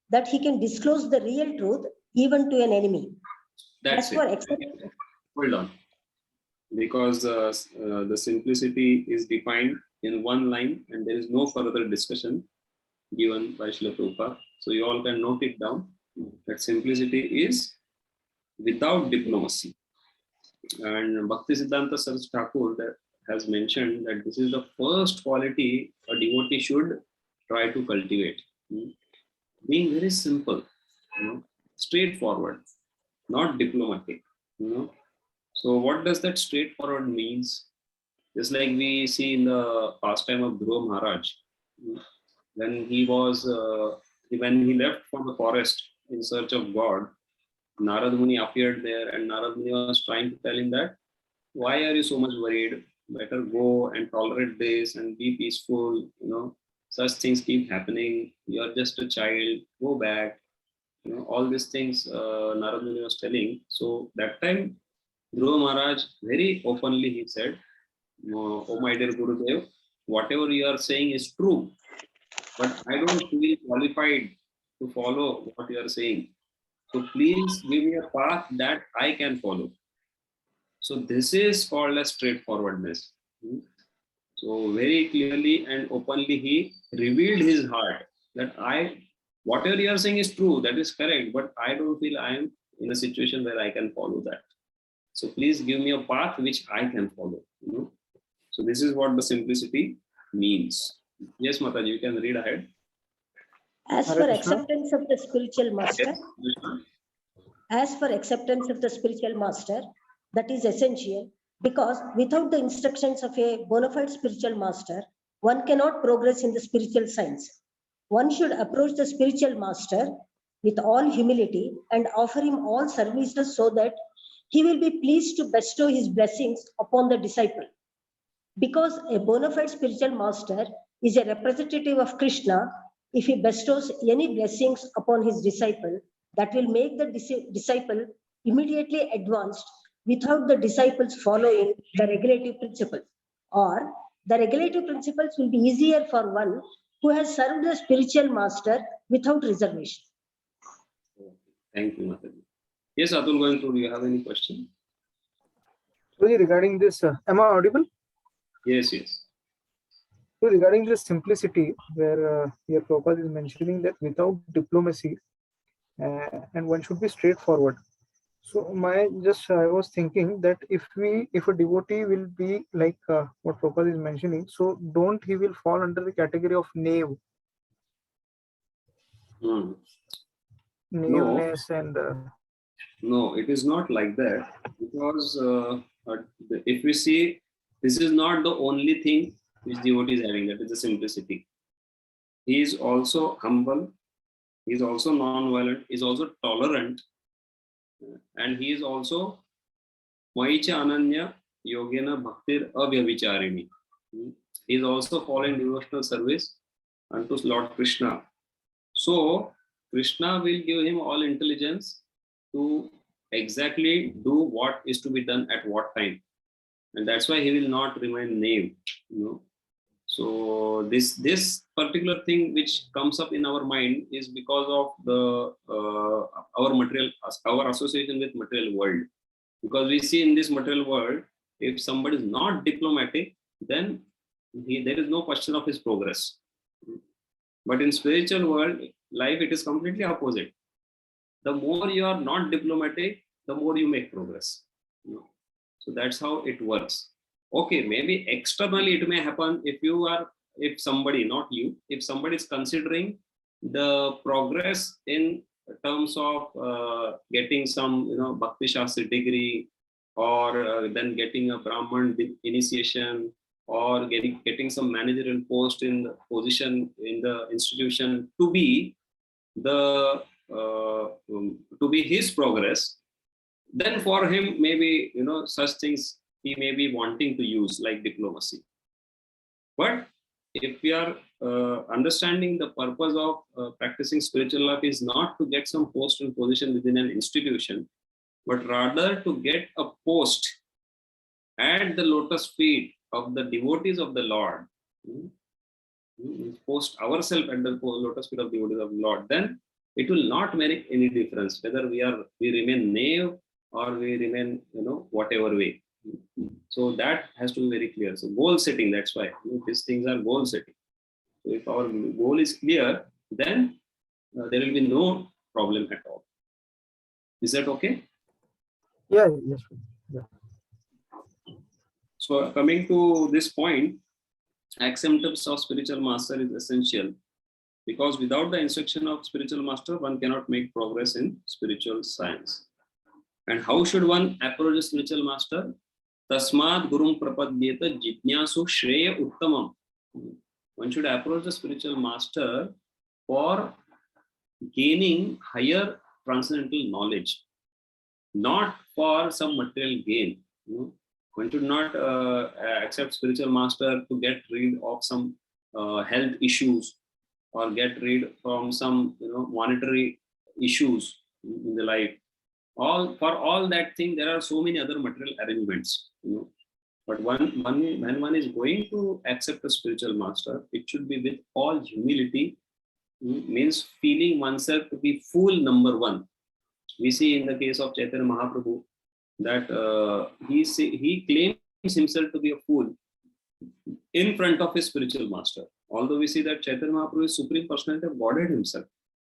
that he can disclose the real truth even to an enemy. That's it. Hold on. Because the simplicity is defined in one line and there is no further discussion given by Srila Prabhupada. So you all can note it down that simplicity is without diplomacy. And Bhakti Siddhanta Saraswati Thakur has mentioned that this is the first quality a devotee should try to cultivate. Being very simple, straightforward, not diplomatic. So what does that straightforward means? Just like we see in the pastime of Dhruva Maharaj, when he was when he left for the forest in search of God, Narad Muni appeared there and Narad Muni was trying to tell him that, why are you so much worried? Better go and tolerate this and be peaceful. Such things keep happening. You are just a child. Go back. All these things Narad Muni was telling. So that time, Dhruva Maharaj very openly he said, "Oh my dear Gurudev, whatever you are saying is true, but I don't feel qualified to follow what you are saying. So please give me a path that I can follow." So this is called as straightforwardness. So very clearly and openly he revealed his heart that whatever you are saying is true, that is correct, but I don't feel I am in a situation where I can follow that. So please give me a path which I can follow. So this is what the simplicity means. Yes, Mataji, you can read ahead. As for acceptance of the spiritual master, that is essential, because without the instructions of a bona fide spiritual master, one cannot progress in the spiritual science. One should approach the spiritual master with all humility and offer him all services so that he will be pleased to bestow his blessings upon the disciple. Because a bona fide spiritual master is a representative of Krishna, if he bestows any blessings upon his disciple, that will make the disciple immediately advanced without the disciples following the regulative principle. Or the regulative principles will be easier for one who has served the spiritual master without reservation. Thank you, Mataji. Yes, Atul, going through, do you have any question? Regarding this, am I audible? Yes, yes. So regarding this simplicity, where here Prabhupada is mentioning that without diplomacy, and one should be straightforward. So I was thinking that if a devotee will be like what Prabhupada is mentioning, so he will fall under the category of knave. Knaveness and no, it is not like that, because if we see, this is not the only thing which devotee is having, that is the simplicity. He is also humble, he is also non-violent, he is also tolerant, and he is also Maicha Ananya Yogena Bhaktir Avyabhicharini. He is also following devotional service unto Lord Krishna. So Krishna will give him all intelligence to exactly do what is to be done at what time, and that's why he will not remain knave. So this particular thing which comes up in our mind is because of the our association with material world. Because we see in this material world, if somebody is not diplomatic, then there is no question of his progress. But in spiritual world life, it is completely opposite. The more you are not diplomatic, the more you make progress. So that's how it works. Okay, maybe externally it may happen if somebody, not you, if somebody is considering the progress in terms of getting some Bhakti Shastri degree, or then getting a Brahman initiation, or getting some managerial post in the position in the institution to be his progress, then for him maybe such things he may be wanting to use, like diplomacy. But if we are understanding the purpose of practicing spiritual life is not to get some post and position within an institution, but rather to get a post at the lotus feet of the devotees of the Lord, post ourselves at the lotus feet of devotees of the Lord, then it will not make any difference whether we remain knave or we remain whatever way. So that has to be very clear. So goal setting, that's why these things are goal setting. So if our goal is clear, then there will be no problem at all. Is that okay? Yeah, yes. Yeah. So coming to this point, acceptance of spiritual master is essential, because without the instruction of spiritual master, one cannot make progress in spiritual science. And how should one approach a spiritual master? Tasmad gurum prapadyeta jitnyasu shreya uttamam. One should approach the spiritual master for gaining higher transcendental knowledge, not for some material gain. One should not accept spiritual master to get rid of some health issues, or get rid from some monetary issues in the life. For all that thing, there are so many other material arrangements. But when one is going to accept a spiritual master, it should be with all humility. Means feeling oneself to be fool number one. We see in the case of Chaitanya Mahaprabhu that he claims himself to be a fool in front of his spiritual master. Although we see that Chaitanya Mahaprabhu is Supreme Personality of Godhead himself.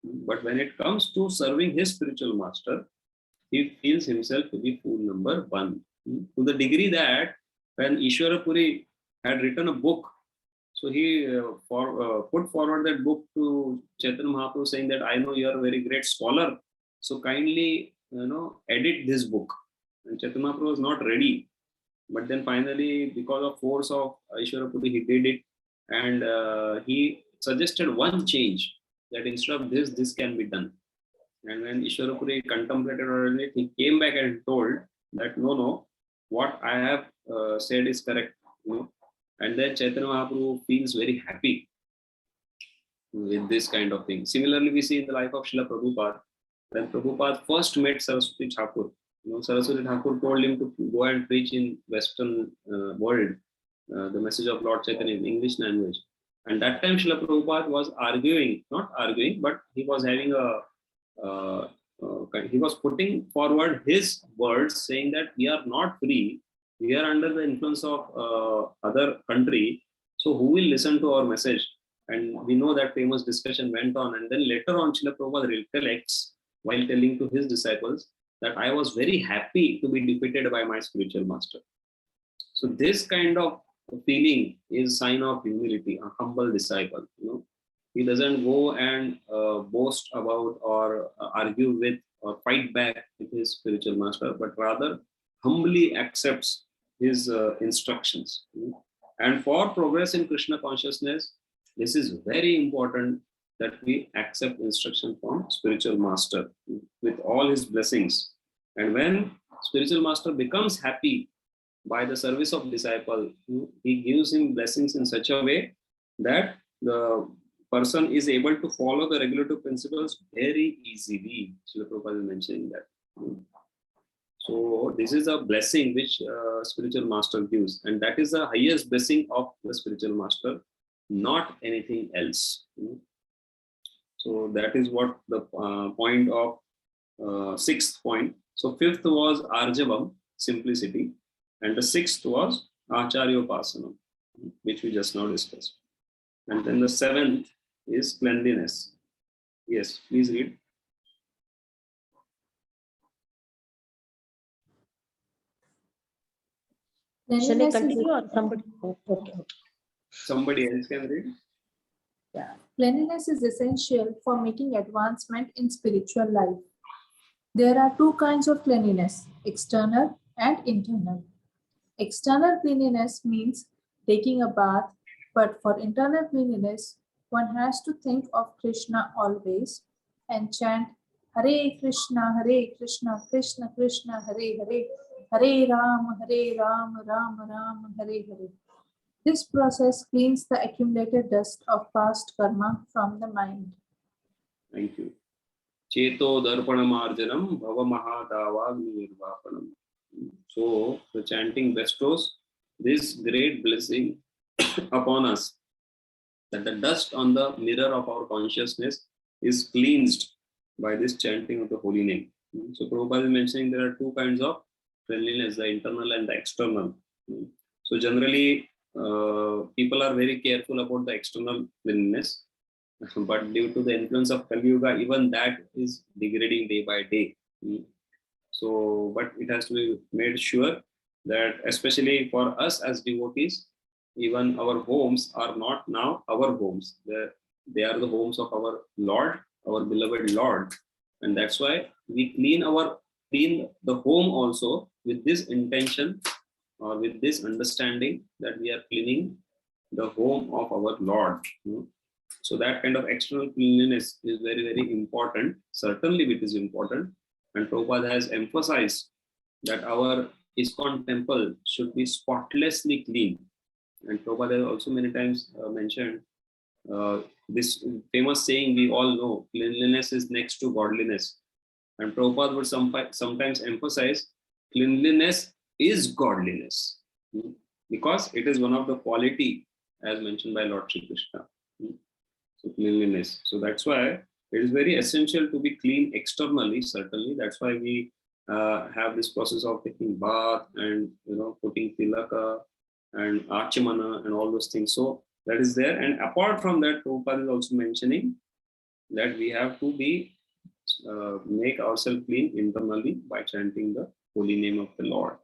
But when it comes to serving his spiritual master, he feels himself to be fool number one. To the degree that when Ishwara Puri had written a book, so he put forward that book to Chaitanya Mahaprabhu, saying that I know you are a very great scholar, so kindly edit this book. And Chaitanya Mahaprabhu was not ready. But then finally, because of force of Ishwara Puri, he did it. and he suggested one change, that instead of this, this can be done. And when Ishwarapuri contemplated on it, he came back and told that no, what I have said is correct. And then Chaitanya Mahaprabhu feels very happy with this kind of thing. Similarly, we see in the life of Srila Prabhupada, when Prabhupada first met Saraswati Thakur, Saraswati Thakur told him to go and preach in Western world the message of Lord Chaitanya in English language. And that time Srila Prabhupada was not arguing, but he was having he was putting forward his words, saying that we are not free, we are under the influence of other country, so who will listen to our message? And we know that famous discussion went on, and then later on Srila Prabhupada recollects while telling to his disciples that I was very happy to be defeated by my spiritual master. So this kind of feeling is sign of humility, a humble disciple. He doesn't go and boast about or argue with or fight back with his spiritual master, but rather humbly accepts his instructions. And for progress in Krishna consciousness, this is very important that we accept instruction from spiritual master with all his blessings. And when spiritual master becomes happy by the service of disciple, he gives him blessings in such a way that the person is able to follow the regulative principles very easily. Srila Prabhupada is mentioning that. So this is a blessing which spiritual master gives, and that is the highest blessing of the spiritual master, not anything else. So that is what the point of sixth point. So fifth was Arjavam, simplicity, and the sixth was Acharyopasana, which we just now discussed. And then the seventh is cleanliness. Yes, please read. Shall I continue or somebody? Okay. Somebody else can read. Yeah. Cleanliness is essential for making advancement in spiritual life. There are two kinds of cleanliness, external and internal. External cleanliness means taking a bath, but for internal cleanliness, one has to think of Krishna always and chant Hare Krishna, Krishna Krishna, Hare Hare, Hare Ram, Ram Ram, Hare Hare. This process cleans the accumulated dust of past karma from the mind. Thank you. Cheto darpanamarjanam bhava mahadava nirvapanam. So the chanting bestows this great blessing upon us, that the dust on the mirror of our consciousness is cleansed by this chanting of the holy name. So Prabhupada is mentioning there are two kinds of cleanliness, the internal and the external. So generally, people are very careful about the external cleanliness, but due to the influence of Kali Yuga, even that is degrading day by day. So, but it has to be made sure that, especially for us as devotees, even our homes are not now our homes. They are the homes of our Lord, our beloved Lord. And that's why we clean the home also with this intention or with this understanding that we are cleaning the home of our Lord. So that kind of external cleanliness is very, very important. Certainly it is important. And Prabhupada has emphasized that our ISKCON temple should be spotlessly clean. And Prabhupada has also many times mentioned this famous saying we all know, cleanliness is next to godliness. And Prabhupada would sometimes emphasize cleanliness is godliness, because it is one of the quality as mentioned by Lord Shri Krishna. So cleanliness. So that's why it is very essential to be clean externally, certainly. That's why we have this process of taking bath and putting tilaka and achimana and all those things. So that is there. And apart from that, Prabhupada is also mentioning that we have to be make ourselves clean internally by chanting the holy name of the Lord.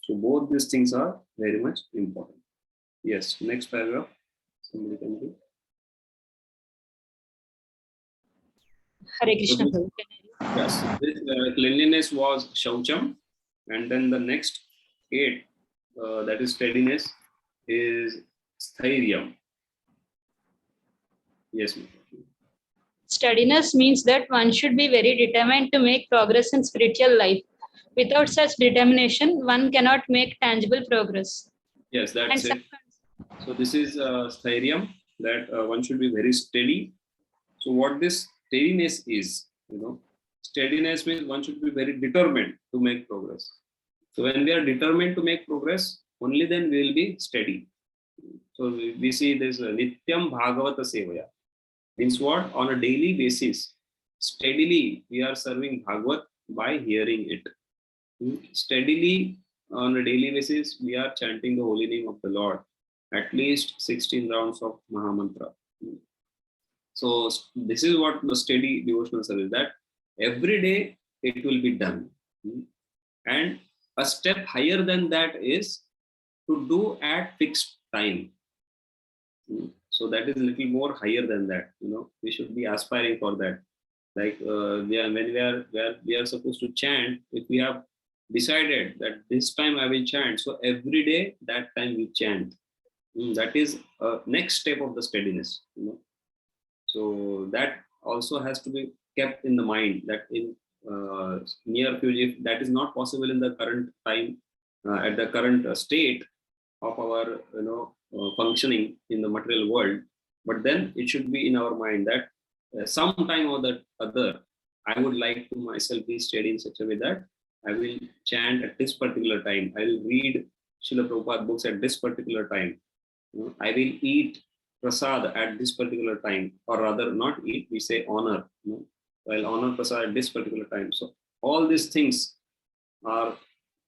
So both these things are very much important. Yes, next paragraph. Somebody can read. Hare Krishna. So yes, this cleanliness was Shaucham, and then the next 8, that is steadiness, is Sthiryam. Yes, ma'am. Steadiness means that one should be very determined to make progress in spiritual life. Without such determination, one cannot make tangible progress. Yes, And that's it. So this is Sthairiam, that one should be very steady. So what this steadiness is, steadiness means one should be very determined to make progress. So when we are determined to make progress, only then we will be steady. So we see this Nityam Bhagavata Sevaya. Means what? On a daily basis, steadily we are serving Bhagavat by hearing it. Steadily on a daily basis, we are chanting the holy name of the Lord, at least 16 rounds of Mahamantra. So this is what the steady devotional service, that every day it will be done. And a step higher than that is to do at fixed time. So that is a little more higher than that. We should be aspiring for that. Like when we are supposed to chant, if we have decided that this time I will chant, so every day that time we chant. That is a next step of the steadiness. So that also has to be kept in the mind, that in near future, if that is not possible in the current time, at the current state of our functioning in the material world, but then it should be in our mind that sometime or the other, I would like to myself be steady in such a way that I will chant at this particular time. I will read Srila Prabhupada books at this particular time. I will eat prasad at this particular time, or rather not eat, we say honor. I'll honor prasad at this particular time. So all these things are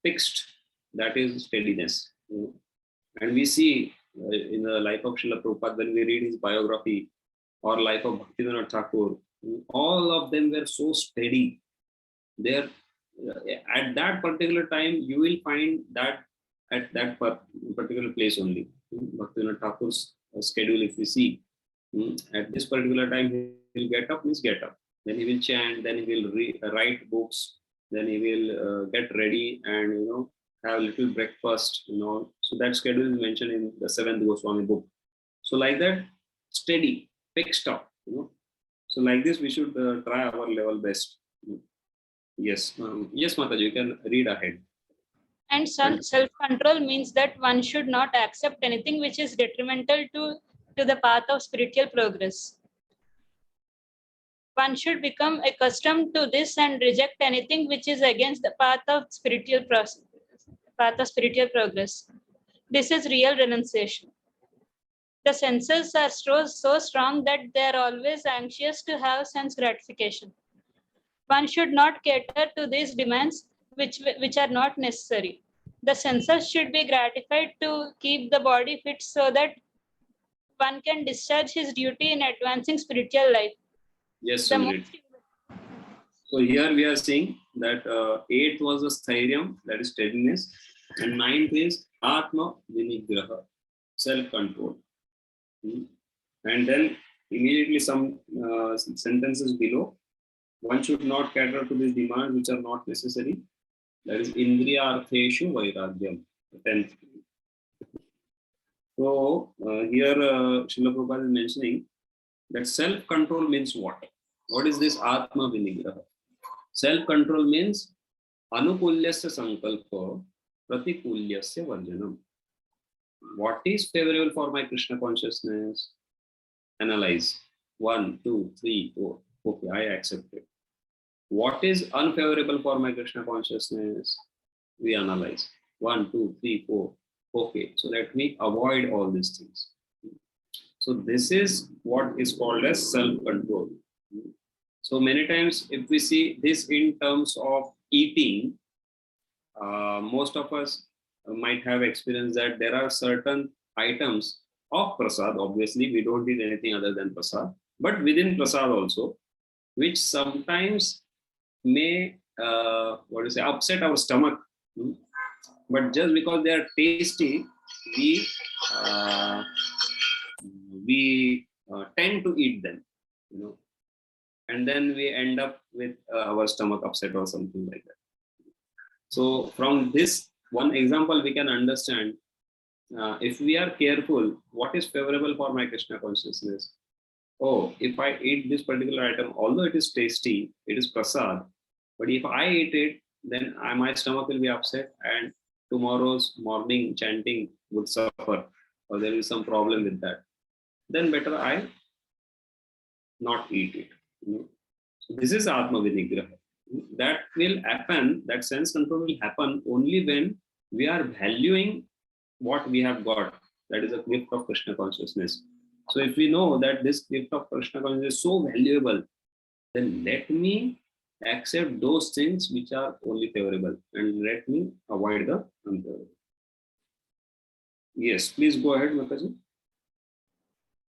fixed. That is steadiness. And we see in the life of Srila Prabhupada, when we read his biography, or life of Bhaktivinoda Thakur, all of them were so steady. There, at that particular time, you will find that at that particular place only. Bhaktivinoda Thakur's schedule, if we see, at this particular time he will get up, then he will chant, then he will write books, then he will get ready and have a little breakfast. So that schedule is mentioned in the 7th Goswami book. So like that, steady, fixed up. So like this, we should try our level best. Yes, yes, Mataji, you can read ahead. And self-control means that one should not accept anything which is detrimental to the path of spiritual progress. One should become accustomed to this and reject anything which is against the path of spiritual progress. This is real renunciation. The senses are so strong that they are always anxious to have sense gratification. One should not cater to these demands which are not necessary. The senses should be gratified to keep the body fit so that one can discharge his duty in advancing spiritual life. Yes, Sumit. So here we are seeing that 8th was the Sthairiam, that is steadiness, and 9th is Atma Vinigraha, self-control. And then immediately some sentences below, one should not cater to these demands which are not necessary. That is Indriyartheshu Vairagyam, 10th. So here Srila Prabhupada is mentioning that self-control means what? What is this Atma Vinigraha? Self-control means Anukulyasya Sankalpa Pratikulyasya Varjanam. What is favorable for my Krishna consciousness? Analyze. 1, 2, 3, 4. Okay, I accept it. What is unfavorable for my Krishna consciousness? We analyze. 1, 2, 3, 4. Okay, so let me avoid all these things. So this is what is called as self-control. So many times if we see this in terms of eating, most of us might have experienced that there are certain items of prasad. Obviously, we don't eat anything other than prasad, but within prasad also, which sometimes may upset our stomach. But just because they are tasty, we tend to eat them, and then we end up with our stomach upset or something like that. So from this one example, we can understand if we are careful, what is favorable for my Krishna consciousness? oh, if I eat this particular item, although it is tasty, it is prasad, but if I eat it, then my stomach will be upset and tomorrow's morning chanting would suffer, or there is some problem with that. Then better I not eat it. So this is Atma Vinigraha. That will happen, that sense control will happen only when we are valuing what we have got. That is a gift of Krishna consciousness. So if we know that this gift of Krishna consciousness is so valuable, then let me accept those things which are only favorable and let me avoid the unfavorable. Yes, please go ahead, Mataji.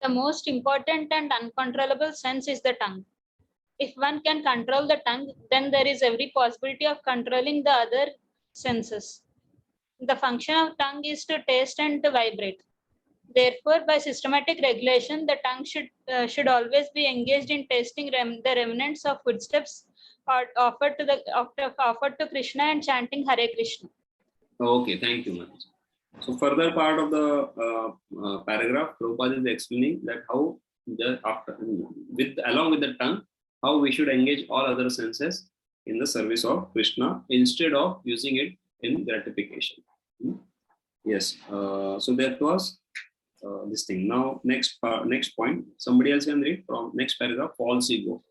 The most important and uncontrollable sense is the tongue. If one can control the tongue, then there is every possibility of controlling the other senses. The function of tongue is to taste and to vibrate. Therefore, by systematic regulation, the tongue should always be engaged in tasting the remnants of footsteps offered to Krishna and chanting Hare Krishna. Okay, thank you, Mataji. So further part of the paragraph, Prabhupada is explaining that how along with the tongue, how we should engage all other senses in the service of Krishna instead of using it in gratification. Yes, so that was this thing. Now next point, somebody else can read from next paragraph, false ego.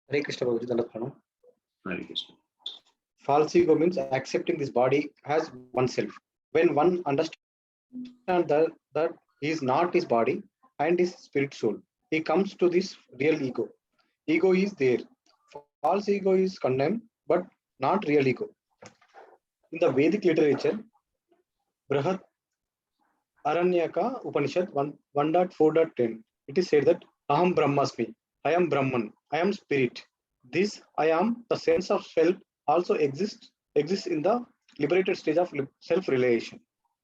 Hare Krishna Prabhuji, Dandavat Pranam. Hare Krishna. False ego means accepting this body as oneself. When one understands that he is not his body and his spirit soul, he comes to this real ego. Ego is there. False ego is condemned, but not real ego. In the Vedic literature, Brahat Aranyaka Upanishad 1.4.10, it is said that Aham Brahmasmi, I am Brahman, I am spirit. This I am, the sense of self, also exists in the liberated stage of self-realization.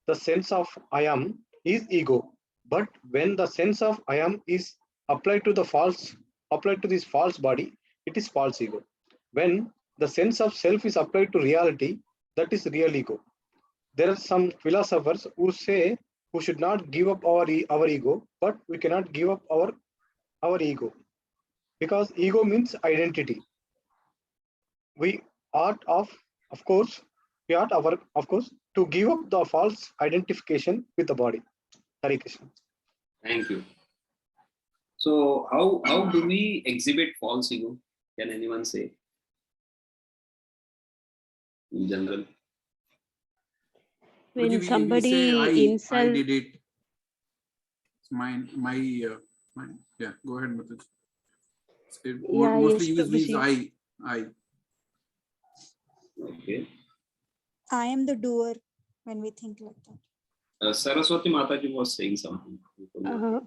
The sense of I am is ego, but when the sense of I am is applied to this false body, it is false ego. When the sense of self is applied to reality, that is real ego. There are some philosophers who say we should not give up our ego, but we cannot give up our ego, because ego means identity. We ought of course to give up the false identification with the body. Hare Krishna. Thank you. So how do we exhibit false ego? Can anyone say? In general. When We somebody say, I insults, did it. It's mine. Yeah, go ahead, Mataji. Mostly yes, used is Prabhuji. I. Okay. I am the doer when we think like that. Saraswati Mataji was saying something.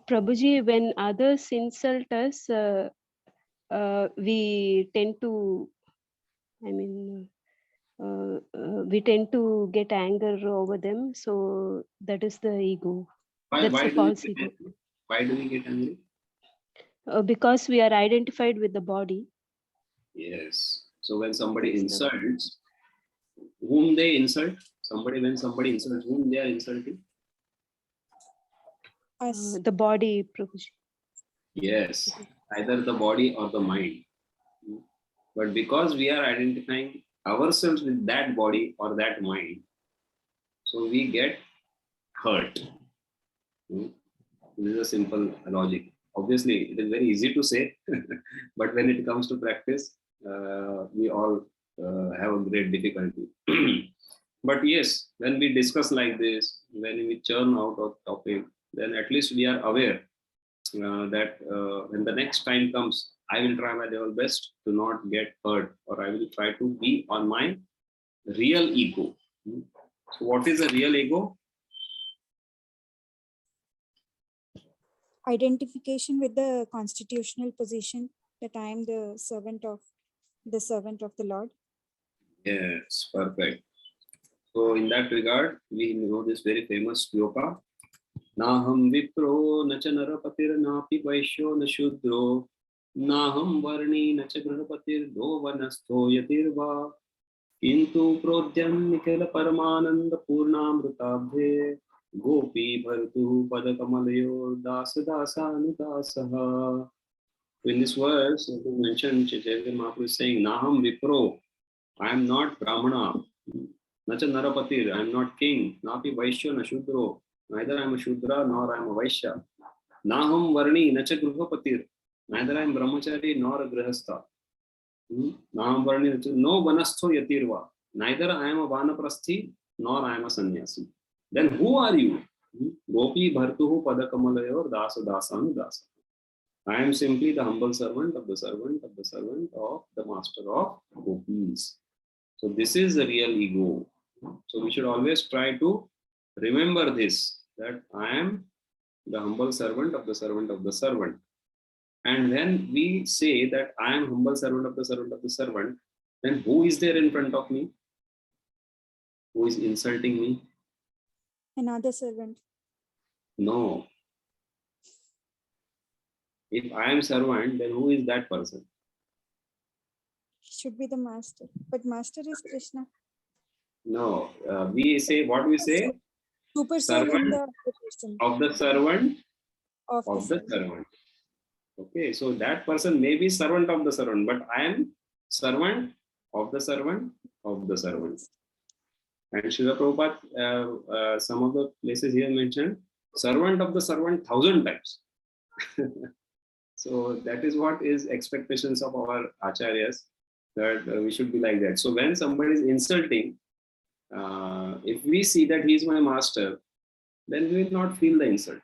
Prabhuji, when others insult us, we tend to, we tend to get anger over them. So that is the ego. That's the false ego. Why do we get angry? Because we are identified with the body. Yes. So when somebody insults, whom they insult? When somebody insults, whom they are insulting? The body, Prabhuji. Yes, either the body or the mind. But because we are identifying ourselves with that body or that mind, so we get hurt. This is a simple logic. Obviously, it is very easy to say, but when it comes to practice, we all have a great difficulty. But yes, when we discuss like this, when we churn out of topic, then at least we are aware that when the next time comes, I will try my level best to not get hurt, or I will try to be on my real ego. So what is a real ego? Identification with the constitutional position that I am the servant of the Lord. Yes, perfect. So in that regard, we know this very famous shloka. Naham vipro nacha narapatir napi vaishyo na shudro naham varni nacha grahapatir do vanastho yatirva kintu prodhyam nikela paramananda purnamrutabhe Gopi bhartu padakamalayur dasa dasanudasaha. In this verse, it is mentioned, Chaitanya Mahaprabhu is saying, Naham Vipro, I am not Brahmana, Nacha Narapatir, I am not king, Napi Vaishya na Shudro, neither I am a Shudra nor I am a Vaishya. Naham Varni, Nacha Gruhapatir, neither I am Brahmachari nor a Grihastha. Naham Varni, no Vanastho Yatirva, neither I am a Vanaprasthi nor I am a sannyasi. Then who are you? Gopi Bhartuhu Padakamalayur Dasa Dasanu Dasa. I am simply the humble servant of the servant of the servant of the master of gopis. So this is the real ego. So we should always try to remember this, that I am the humble servant of the servant of the servant. And when we say that I am humble servant of the servant of the servant, then who is there in front of me? Who is insulting me? Another servant. No. If I am servant, then who is that person? Should be the master. But master is Krishna. No. We say, what we say? Super servant Servant of the servant of the servant. Okay, so that person may be servant of the servant, but I am servant of the servant of the servant. And Srila Prabhupada, some of the places here mentioned, servant of the servant 1,000 times. So that is what is expectations of our acharyas, that we should be like that. So when somebody is insulting, if we see that he is my master, then we will not feel the insult.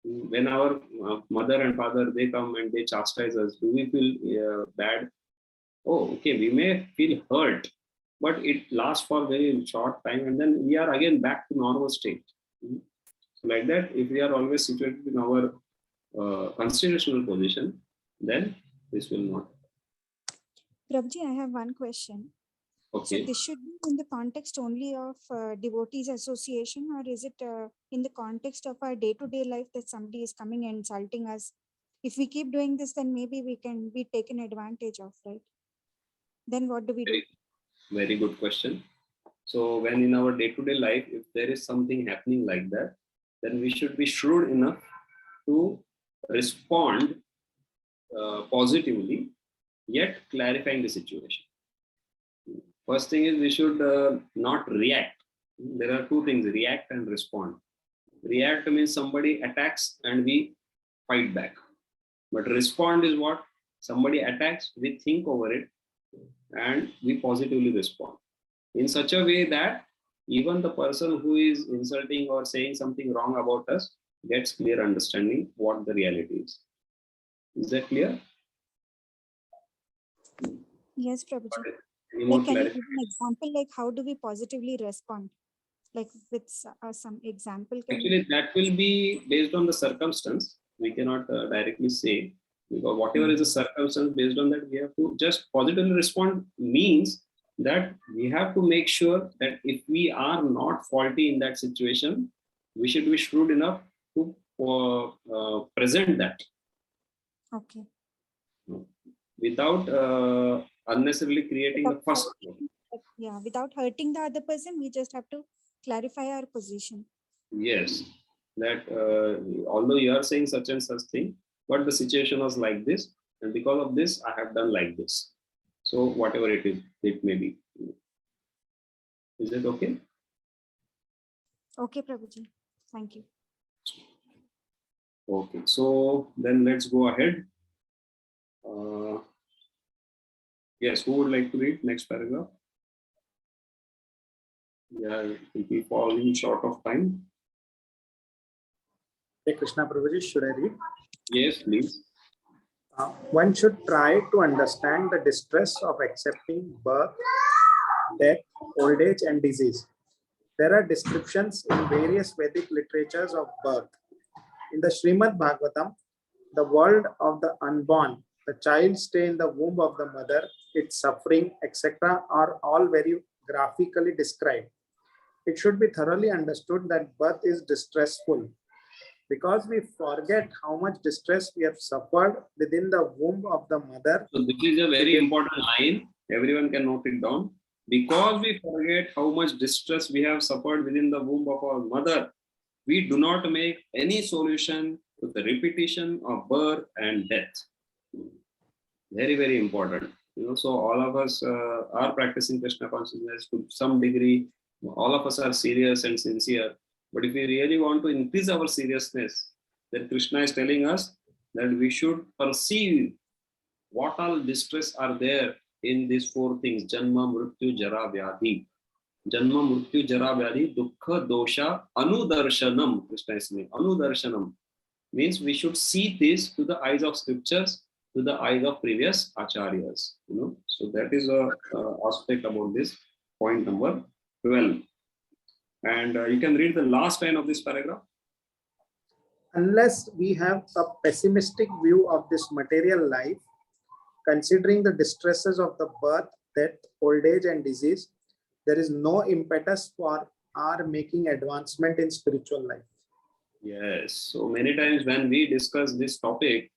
When our mother and father, they come and they chastise us, do we feel bad? Oh, okay, we may feel hurt, but it lasts for a very short time and then we are again back to normal state. So like that, if we are always situated in our constitutional position, then this will not. Prabhuji, I have one question. Okay. So this should be in the context only of devotees association, or is it in the context of our day-to-day life that somebody is coming and insulting us? If we keep doing this, then maybe we can be taken advantage of, right? Then what do we do? Very good question. So when in our day-to-day life, if there is something happening like that, then we should be shrewd enough to respond positively, yet clarifying the situation. First thing is we should not react. There are two things, react and respond. React means somebody attacks and we fight back. But respond is what? Somebody attacks, we think over it and we positively respond. In such a way that even the person who is insulting or saying something wrong about us gets clear understanding what the reality is. Is that clear? Yes, Prabhuji. Any more Like, can you clarity? give an example, like how do we positively respond? Like with some example. Actually, that will be based on the circumstance. We cannot directly say, because whatever is the circumstance, based on that, we have to just positively respond. Means that we have to make sure that if we are not faulty in that situation, we should be shrewd enough to present that. Okay. Without unnecessarily creating the fuss. Yeah, without hurting the other person, we just have to clarify our position. Yes, that although you are saying such and such thing, but the situation was like this, and because of this, I have done like this. So whatever it is, it may be. Is it okay? Okay, Prabhuji. Thank you. Okay, so then let's go ahead. Yes, who would like to read next paragraph? Yeah, it will be falling short of time. Hey Krishna Prabhuji, should I read? Yes, please. One should try to understand the distress of accepting birth, death, old age, and disease. There are descriptions in various Vedic literatures of birth. In the Srimad Bhagavatam, the world of the unborn, the child's stay in the womb of the mother, its suffering, etc., are all very graphically described. It should be thoroughly understood that birth is distressful, because we forget how much distress we have suffered within the womb of the mother. So this is a very important line. Everyone can note it down. Because we forget how much distress we have suffered within the womb of our mother, We do not make any solution to the repetition of birth and death. Very, very important. So all of us are practicing Krishna consciousness to some degree. All of us are serious and sincere. But if we really want to increase our seriousness, then Krishna is telling us that we should perceive what all distress are there in these four things: Janma, Mrityu, Jara, Vyadhi. Janma, Mrityu, Jara, Vyadhi, Dukkha, Dosha, Anudarshanam. Krishna is saying Anudarshanam means we should see this through the eyes of scriptures, to the eyes of previous acharyas. So that is a aspect about this point number 12. And you can read the last line of this paragraph. Unless we have a pessimistic view of this material life, considering the distresses of the birth, death, old age, and disease, there is no impetus for our making advancement in spiritual life. Yes. So many times when we discuss this topic,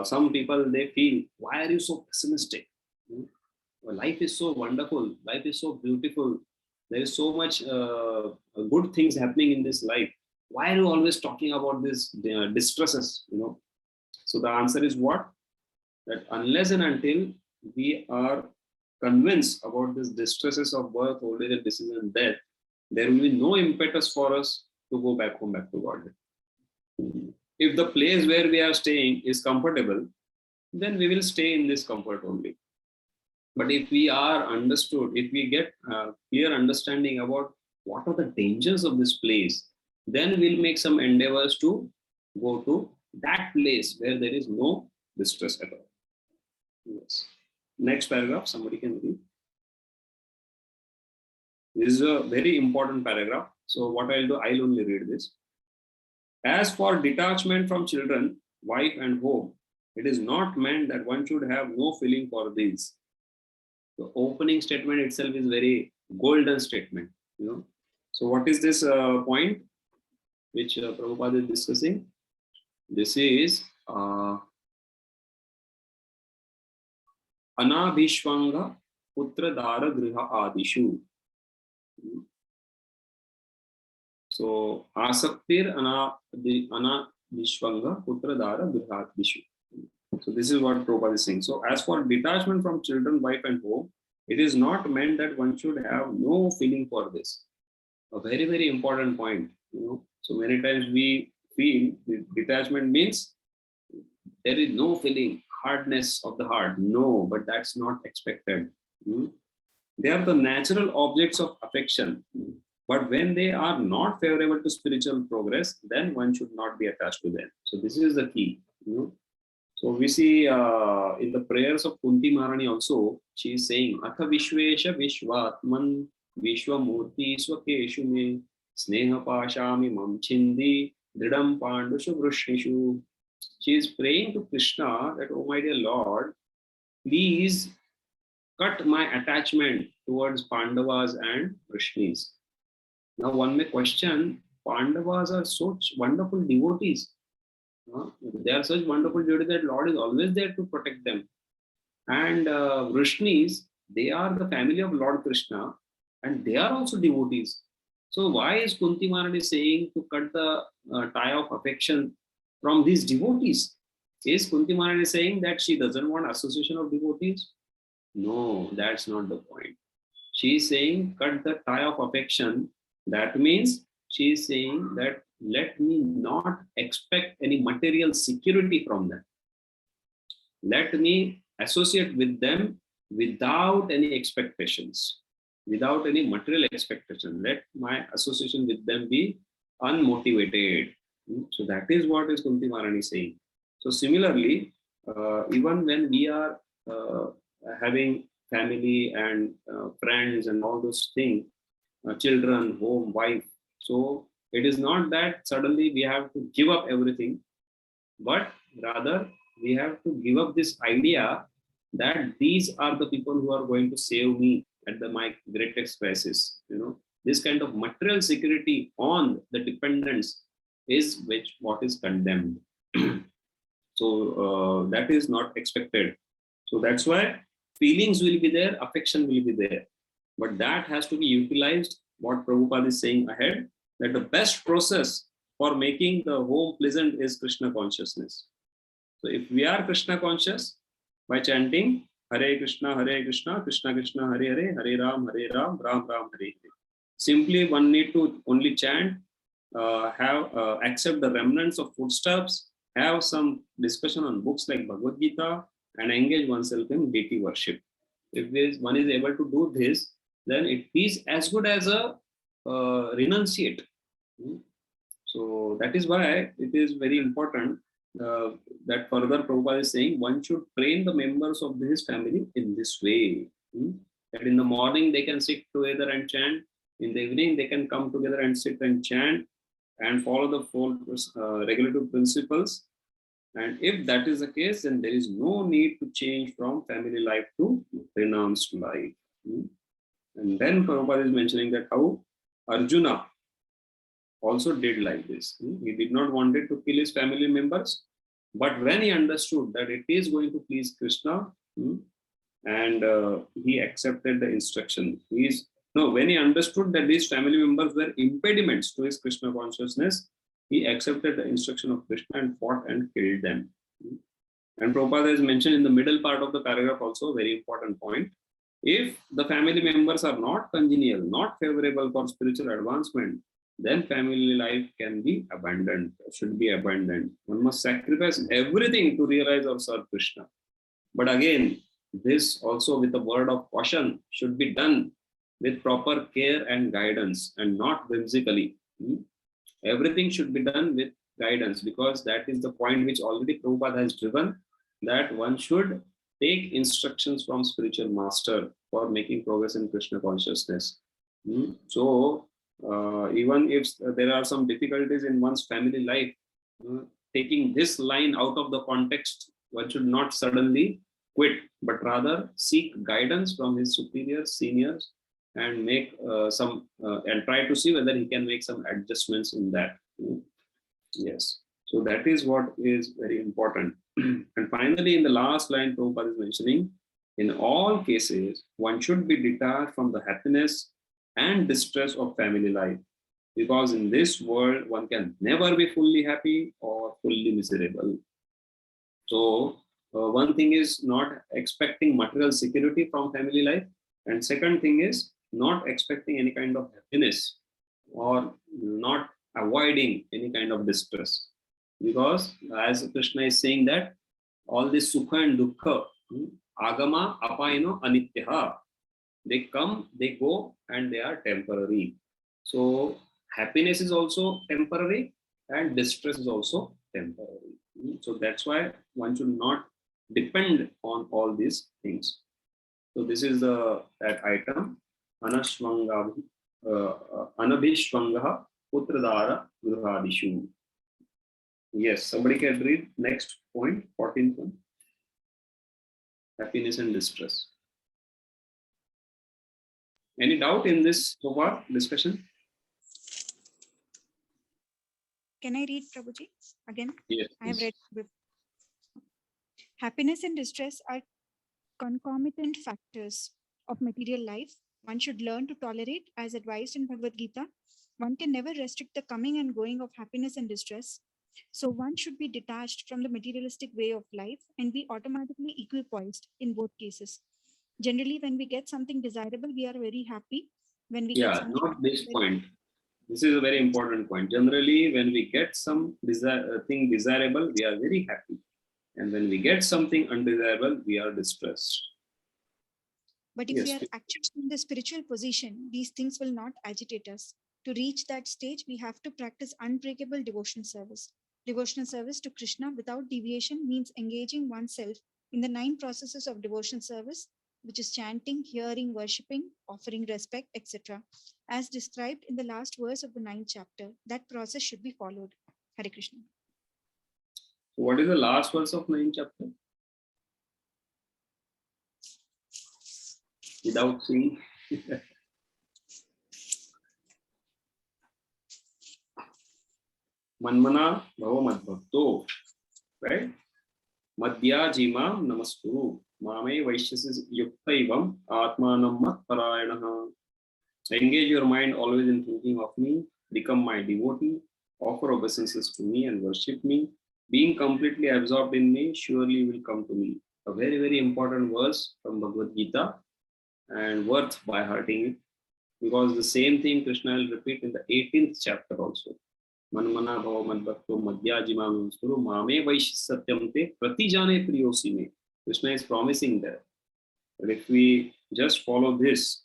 some people, they feel, why are you so pessimistic? Well, life is so wonderful. Life is so beautiful. There is so much good things happening in this life. Why are you always talking about this distresses? So the answer is what? That unless and until we are convinced about these distresses of birth, old age, disease, and death, there will be no impetus for us to go back home, back to God. If the place where we are staying is comfortable, then we will stay in this comfort only. But if we are understood, if we get clear understanding about what are the dangers of this place, then we'll make some endeavors to go to that place where there is no distress at all. Yes. Next paragraph, somebody can read. This is a very important paragraph. So what I'll do, I'll only read this. As for detachment from children, wife, and home, it is not meant that one should have no feeling for these. The opening statement itself is very golden statement. So what is this point which Prabhupada is discussing? This is Anabhishwanga Putra Dara Griha Adishu. So Asaktir Anabhishwanga Putra Dara Griha Adishu. So this is what Prabhupada is saying. So as for detachment from children, wife, and home, it is not meant that one should have no feeling for this. A very, very important point. So many times we feel detachment means there is no feeling, hardness of the heart. No, but that's not expected. They are the natural objects of affection. But when they are not favorable to spiritual progress, then one should not be attached to them. So this is the key. So we see in the prayers of Kunti Maharani also, she is saying, Atha Vishvesha Vishvatman Vishwamurti Swakeshu me Sneha Pashami Mamchindi Dridam Pandushu Vrishnishu. She is praying to Krishna that, oh my dear Lord, please cut my attachment towards Pandavas and Vrishnis. Now one may question, Pandavas are such wonderful devotees. They are such wonderful devotees that Lord is always there to protect them. And Vrishnis, they are the family of Lord Krishna, and they are also devotees. So why is Kunti Maharani saying to cut the tie of affection from these devotees? Is Kunti Maharani saying that she doesn't want association of devotees? No, that's not the point. She is saying cut the tie of affection. That means she is saying that let me not expect any material security from them. Let me associate with them without any expectations, without any material expectation. Let my association with them be unmotivated. So that is what is Kunti Maharani saying. So similarly, even when we are having family and friends and all those things, children, home, wife, so it is not that suddenly we have to give up everything, but rather we have to give up this idea that these are the people who are going to save me at my greatest crisis. This kind of material security on the dependence is what is condemned. So that is not expected. So that's why feelings will be there, affection will be there, but that has to be utilized. What Prabhupada is saying ahead, that the best process for making the home pleasant is Krishna consciousness. So if we are Krishna conscious by chanting Hare Krishna, Krishna Krishna, Hare Hare, Hare Ram, Ram Ram, Hare Hare. Simply one need to only chant, accept the remnants of footsteps, have some discussion on books like Bhagavad Gita, and engage oneself in deity worship. If one is able to do this, then it is as good as a renunciate. So that is why it is very important that further Prabhupada is saying one should train the members of his family in this way. That in the morning they can sit together and chant, in the evening they can come together and sit and chant and follow the four regulative principles. And if that is the case, then there is no need to change from family life to renounced life. And then Prabhupada is mentioning that how Arjuna also did like this. He did not want to kill his family members, but when he understood that it is going to please Krishna, and he accepted the instruction. When he understood that these family members were impediments to his Krishna consciousness, he accepted the instruction of Krishna and fought and killed them. And Prabhupada has mentioned in the middle part of the paragraph also a very important point. If the family members are not congenial, not favorable for spiritual advancement, then family life can be abandoned, should be abandoned. One must sacrifice everything to realize or serve Krishna. But again, this also with a word of caution should be done with proper care and guidance and not whimsically. Everything should be done with guidance, because that is the point which already Prabhupada has driven, that one should take instructions from spiritual master for making progress in Krishna consciousness. So even if there are some difficulties in one's family life, taking this line out of the context, one should not suddenly quit, but rather seek guidance from his superiors, seniors, and make and try to see whether he can make some adjustments in that. Yes, so that is what is very important. And finally, in the last line, Prabhupada is mentioning, in all cases, one should be detached from the happiness and distress of family life, because in this world, one can never be fully happy or fully miserable. So one thing is not expecting material security from family life, and second thing is not expecting any kind of happiness or not avoiding any kind of distress. Because as Krishna is saying that all this sukha and dukkha, agama apayano anityaha, they come, they go, and they are temporary. So happiness is also temporary and distress is also temporary. So that's why one should not depend on all these things. So this is that item, anabhishvanga putradara grihadishu. Yes, somebody can read next point, 14th one. Happiness and distress. Any doubt in this so far discussion? Can I read, Prabhuji, again? Yes. I have read before. Happiness and distress are concomitant factors of material life. One should learn to tolerate, as advised in Bhagavad Gita. One can never restrict the coming and going of happiness and distress. So one should be detached from the materialistic way of life and be automatically equipoised in both cases. Generally, when we get something desirable, we are very happy. When we get something not this point. This is a very important point. Generally, when we get some thing desirable, we are very happy. And when we get something undesirable, we are distressed. But if we are actually in the spiritual position, these things will not agitate us. To reach that stage, we have to practice unbreakable devotional service. Devotional service to Krishna without deviation means engaging oneself in the 9 processes of devotional service, which is chanting, hearing, worshipping, offering respect, etc. As described in the last verse of the 9th chapter, that process should be followed. Hare Krishna. What is the last verse of 9th chapter? Without seeing. Manmana bhava madbhakto, right? Madhya jimam namastu, mame vaishyasis yuktaivam atmanam mat parayanaha. Engage your mind always in thinking of me become my devotee, offer obeisances to me and worship me. Being completely absorbed in me surely will come to me. A very, very important verse from Bhagavad Gita and worth by hearting it, because the same thing Krishna will repeat in the 18th chapter also. Manmana bhava madbhakto madhyajimam suru mame vaish satyam te pratijane priyosi me. Krishna is promising that if we just follow this,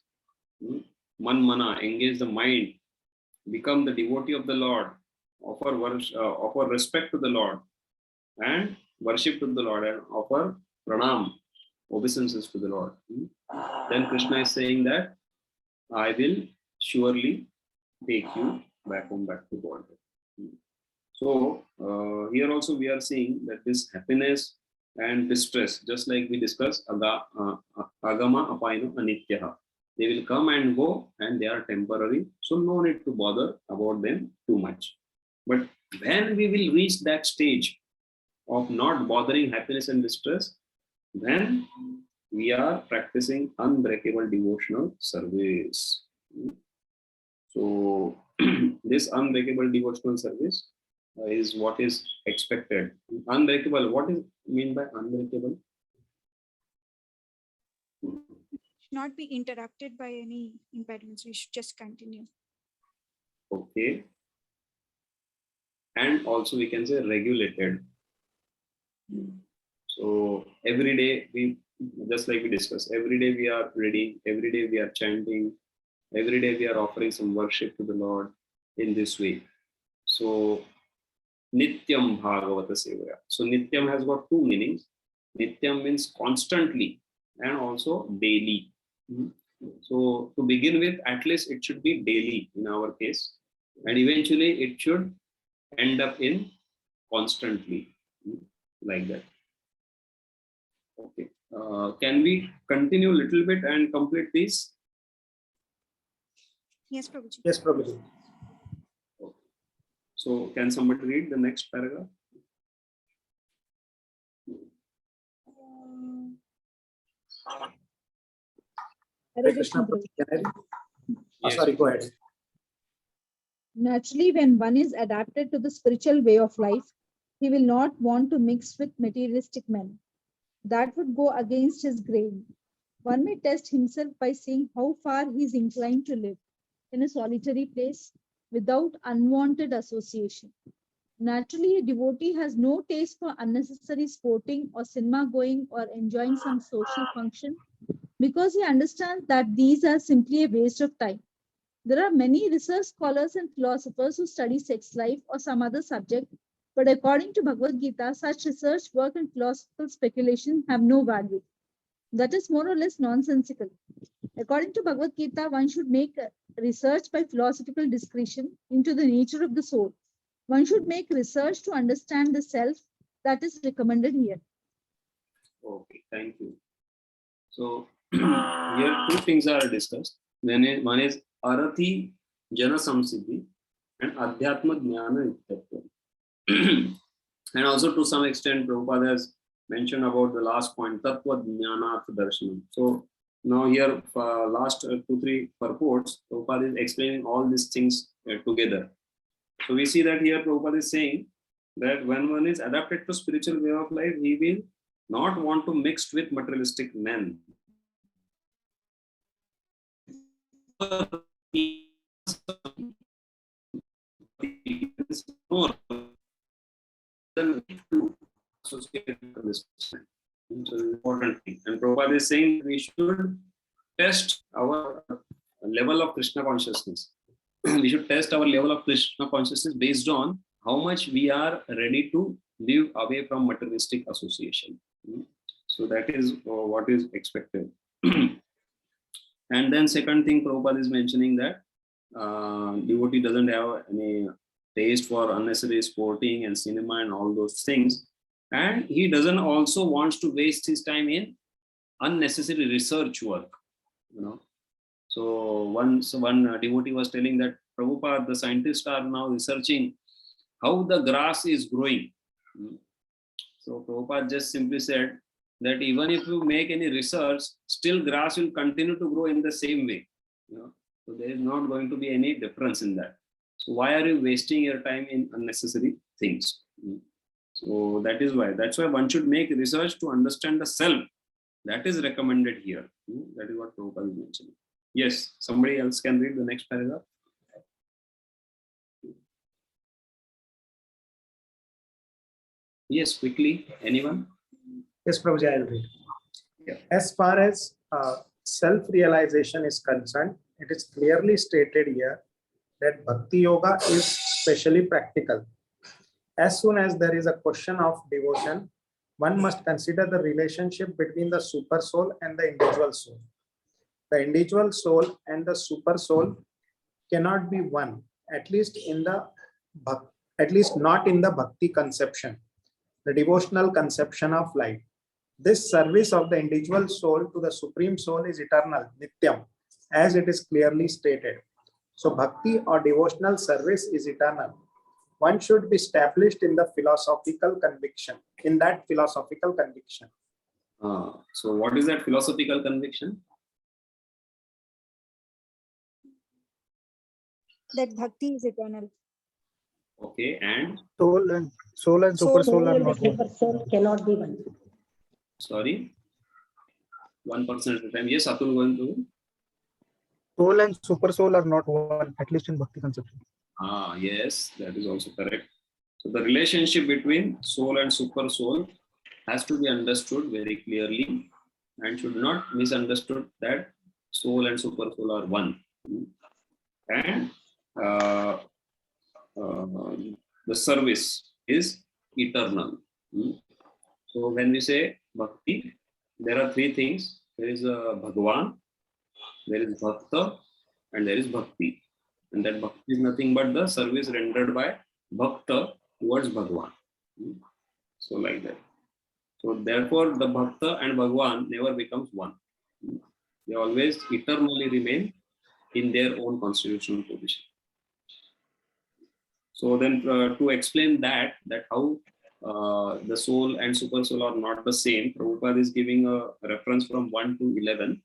manmana, engage the mind, become the devotee of the Lord, offer respect to the Lord, and worship to the Lord, and offer pranam, obeisances to the Lord, then Krishna is saying that I will surely take you back home, back to God. So here also we are seeing that this happiness and distress, just like we discussed, agama apaino anityaha. They will come and go and they are temporary. So no need to bother about them too much. But when we will reach that stage of not bothering happiness and distress, then we are practicing unbreakable devotional service. So this unbreakable devotional service is what is expected. Unbreakable, what is mean by unbreakable? Not be interrupted by any impediments. We should just continue. Okay. And also we can say regulated. So every day we, just like we discussed, every day we are reading, every day we are chanting, every day we are offering some worship to the Lord in this way. So Nityam Bhagavata Sevaya. So Nityam has got two meanings. Nityam means constantly and also daily. So to begin with, at least it should be daily in our case, and eventually it should end up in constantly, like that. Okay. Can we continue a little bit and complete this? Yes, Prabhuji. Yes, Prabhuji. Okay. So can somebody read the next paragraph? Hare Krishna, Prabhuji. Can I read? Yes. Sorry, go ahead. Naturally, when one is adapted to the spiritual way of life, he will not want to mix with materialistic men. That would go against his grain. One may test himself by seeing how far he is inclined to live in a solitary place without unwanted association. Naturally, a devotee has no taste for unnecessary sporting or cinema going or enjoying some social function because he understands that these are simply a waste of time. There are many research scholars and philosophers who study sex life or some other subject, but according to Bhagavad Gita, such research work and philosophical speculation have no value. That is more or less nonsensical. According to Bhagavad Gita, one should make research by philosophical discretion into the nature of the soul. One should make research to understand the self that is recommended here. Okay, thank you. So here two things are discussed. One is Arati Jana Samsiddhi and Adhyatma Jnana Nityatva. And also to some extent, Prabhupada has mentioned about the last point, Tattva Jnana Darshanam. So now here, last 2-3 purports, Prabhupada is explaining all these things together. So we see that here Prabhupada is saying that when one is adapted to spiritual way of life, he will not want to mix with materialistic men. Associated with this. So important thing. And Prabhupada is saying we should test our level of Krishna consciousness. We should test our level of Krishna consciousness based on how much we are ready to live away from materialistic association. So that is what is expected. And then second thing, Prabhupada is mentioning that devotee doesn't have any taste for unnecessary sporting and cinema and all those things. And he doesn't also wants to waste his time in unnecessary research work, you know. So one devotee was telling that, Prabhupada, the scientists are now researching how the grass is growing. So Prabhupada just simply said that even if you make any research, still grass will continue to grow in the same way. You know? So there is not going to be any difference in that. So why are you wasting your time in unnecessary things? So that is why. That's why one should make research to understand the self. That is recommended here. That is what Prabhupada is mentioning. Yes, somebody else can read the next paragraph. Yes, quickly. Anyone? Yes, Prabhuji, I will read. Yeah. As far as self-realization is concerned, it is clearly stated here that Bhakti Yoga is specially practical. As soon as there is a question of devotion, one must consider the relationship between the super soul and the individual soul. The individual soul and the super soul cannot be one, at least not in the Bhakti conception, the devotional conception of life. This service of the individual soul to the supreme soul is eternal, nityam, as it is clearly stated. So bhakti or devotional service is eternal. One should be established in the philosophical conviction, in that philosophical conviction. So what is that philosophical conviction? That bhakti is eternal. Okay, and Soul and super soul Soul are and the not one. super soul cannot be one. sorry, 1% at a time. Yes, Atul going to. Soul and super soul are not one, at least in Bhakti conception. Yes, that is also correct. So the relationship between soul and super soul has to be understood very clearly and should not misunderstood that soul and super soul are one. And the service is eternal. So when we say bhakti, there are three things. There is Bhagwan, there is Bhakta, and there is Bhakti. And that Bhakti is nothing but the service rendered by Bhakta towards Bhagwan. So like that. So therefore the Bhakta and Bhagwan never becomes one. They always eternally remain in their own constitutional position. So then to explain that how the soul and super soul are not the same, Prabhupada is giving a reference from 1 to 11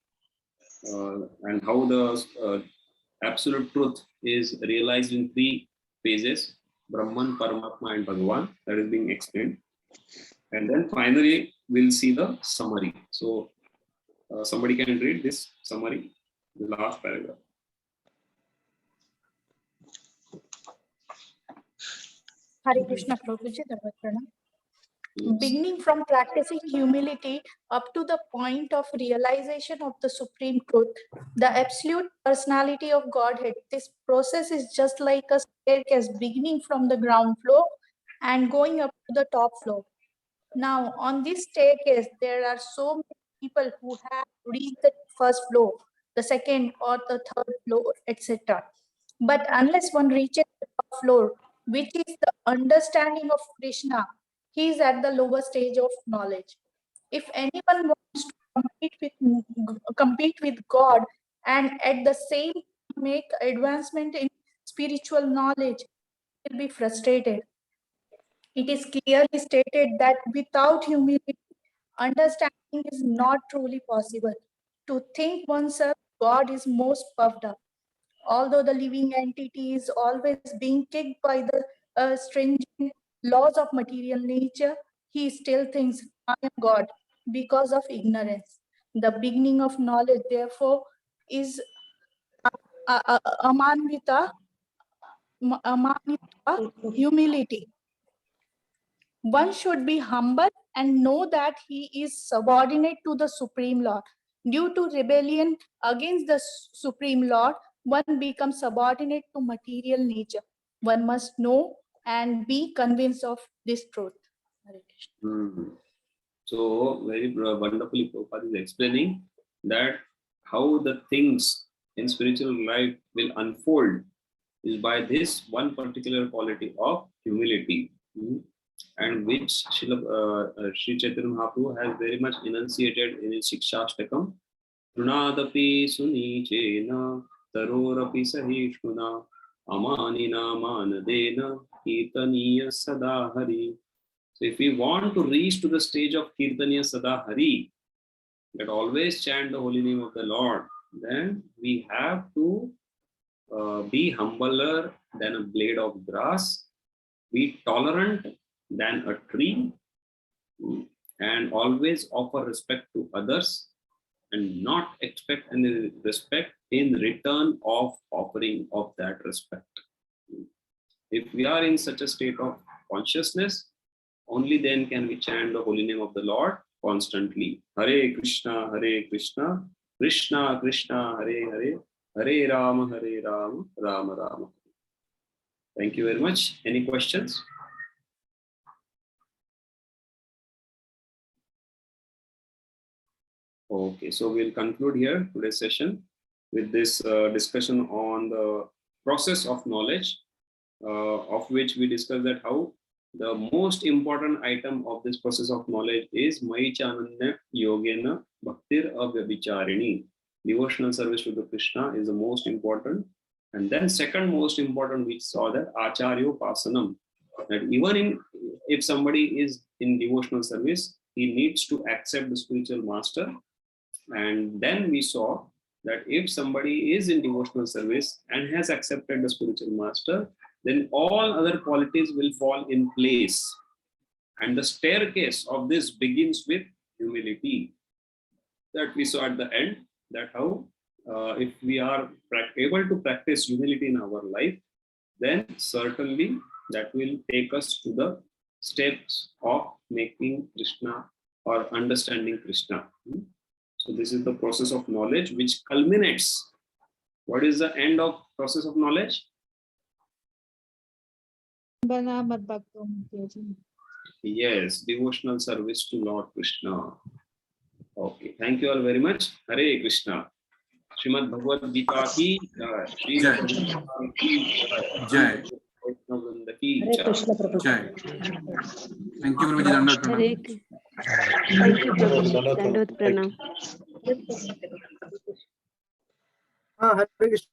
and how the absolute truth is realized in three phases: Brahman, Paramatma and Bhagavan. That is being explained. And then finally we'll see the summary. So somebody can read this summary, the last paragraph. Hare Krishna, Prabhuji, beginning from practicing humility up to the point of realization of the supreme truth, the absolute personality of Godhead. This process is just like a staircase beginning from the ground floor and going up to the top floor. Now, on this staircase, there are so many people who have reached the first floor, the second or the third floor, etc. But unless one reaches the top floor, which is the understanding of Krishna, he is at the lower stage of knowledge. If anyone wants to compete with God and at the same time make advancement in spiritual knowledge, he will be frustrated. It is clearly stated that without humility, understanding is not truly possible. To think oneself God is most puffed up. Although the living entity is always being kicked by the stringent laws of material nature, he still thinks, I am God, because of ignorance. The beginning of knowledge, therefore, is amanvita, humility. One should be humble and know that he is subordinate to the Supreme Lord. Due to rebellion against the Supreme Lord, one becomes subordinate to material nature. One must know and be convinced of this truth. So very wonderfully Prabhupada is explaining that how the things in spiritual life will unfold is by this one particular quality of humility, and which Sri Chaitanya Mahaprabhu has very much enunciated in his Shikshashtakam. Runadapi sunichena tarorapi sahishmuna amanina manadena kirtaniya sadahari. So if we want to reach to the stage of kirtaniya sadahari, that always chant the holy name of the Lord, then we have to be humbler than a blade of grass, be tolerant than a tree, and always offer respect to others and not expect any respect in return of offering of that respect. If we are in such a state of consciousness, only then can we chant the holy name of the Lord constantly. Hare Krishna, Krishna Krishna, Hare Hare, Hare Rama, Rama Rama. Thank you very much. Any questions? Okay, so we'll conclude here today's session with this discussion on the process of knowledge, of which we discussed that how the most important item of this process of knowledge is Mai Chananya Yogena Bhaktir Avyavicharini. Devotional service to the Krishna is the most important. And then second most important, we saw that Acharyo Pasanam. That even if somebody is in devotional service, he needs to accept the spiritual master. And then we saw that if somebody is in devotional service and has accepted the spiritual master, then all other qualities will fall in place. And the staircase of this begins with humility. That we saw at the end, that how if we are able to practice humility in our life, then certainly that will take us to the steps of making Krishna or understanding Krishna. So this is the process of knowledge which culminates. What is the end of process of knowledge? Yes, devotional service to Lord Krishna. Okay, thank you all very much. Hare Krishna. Srimad Bhagavad Gita ki Shri Jai. Jai. Hare Krishna Prabhu. Jai. Thank you very much. Hare Thank you, Prabhu. Dandavad Pranam. Hare Krishna.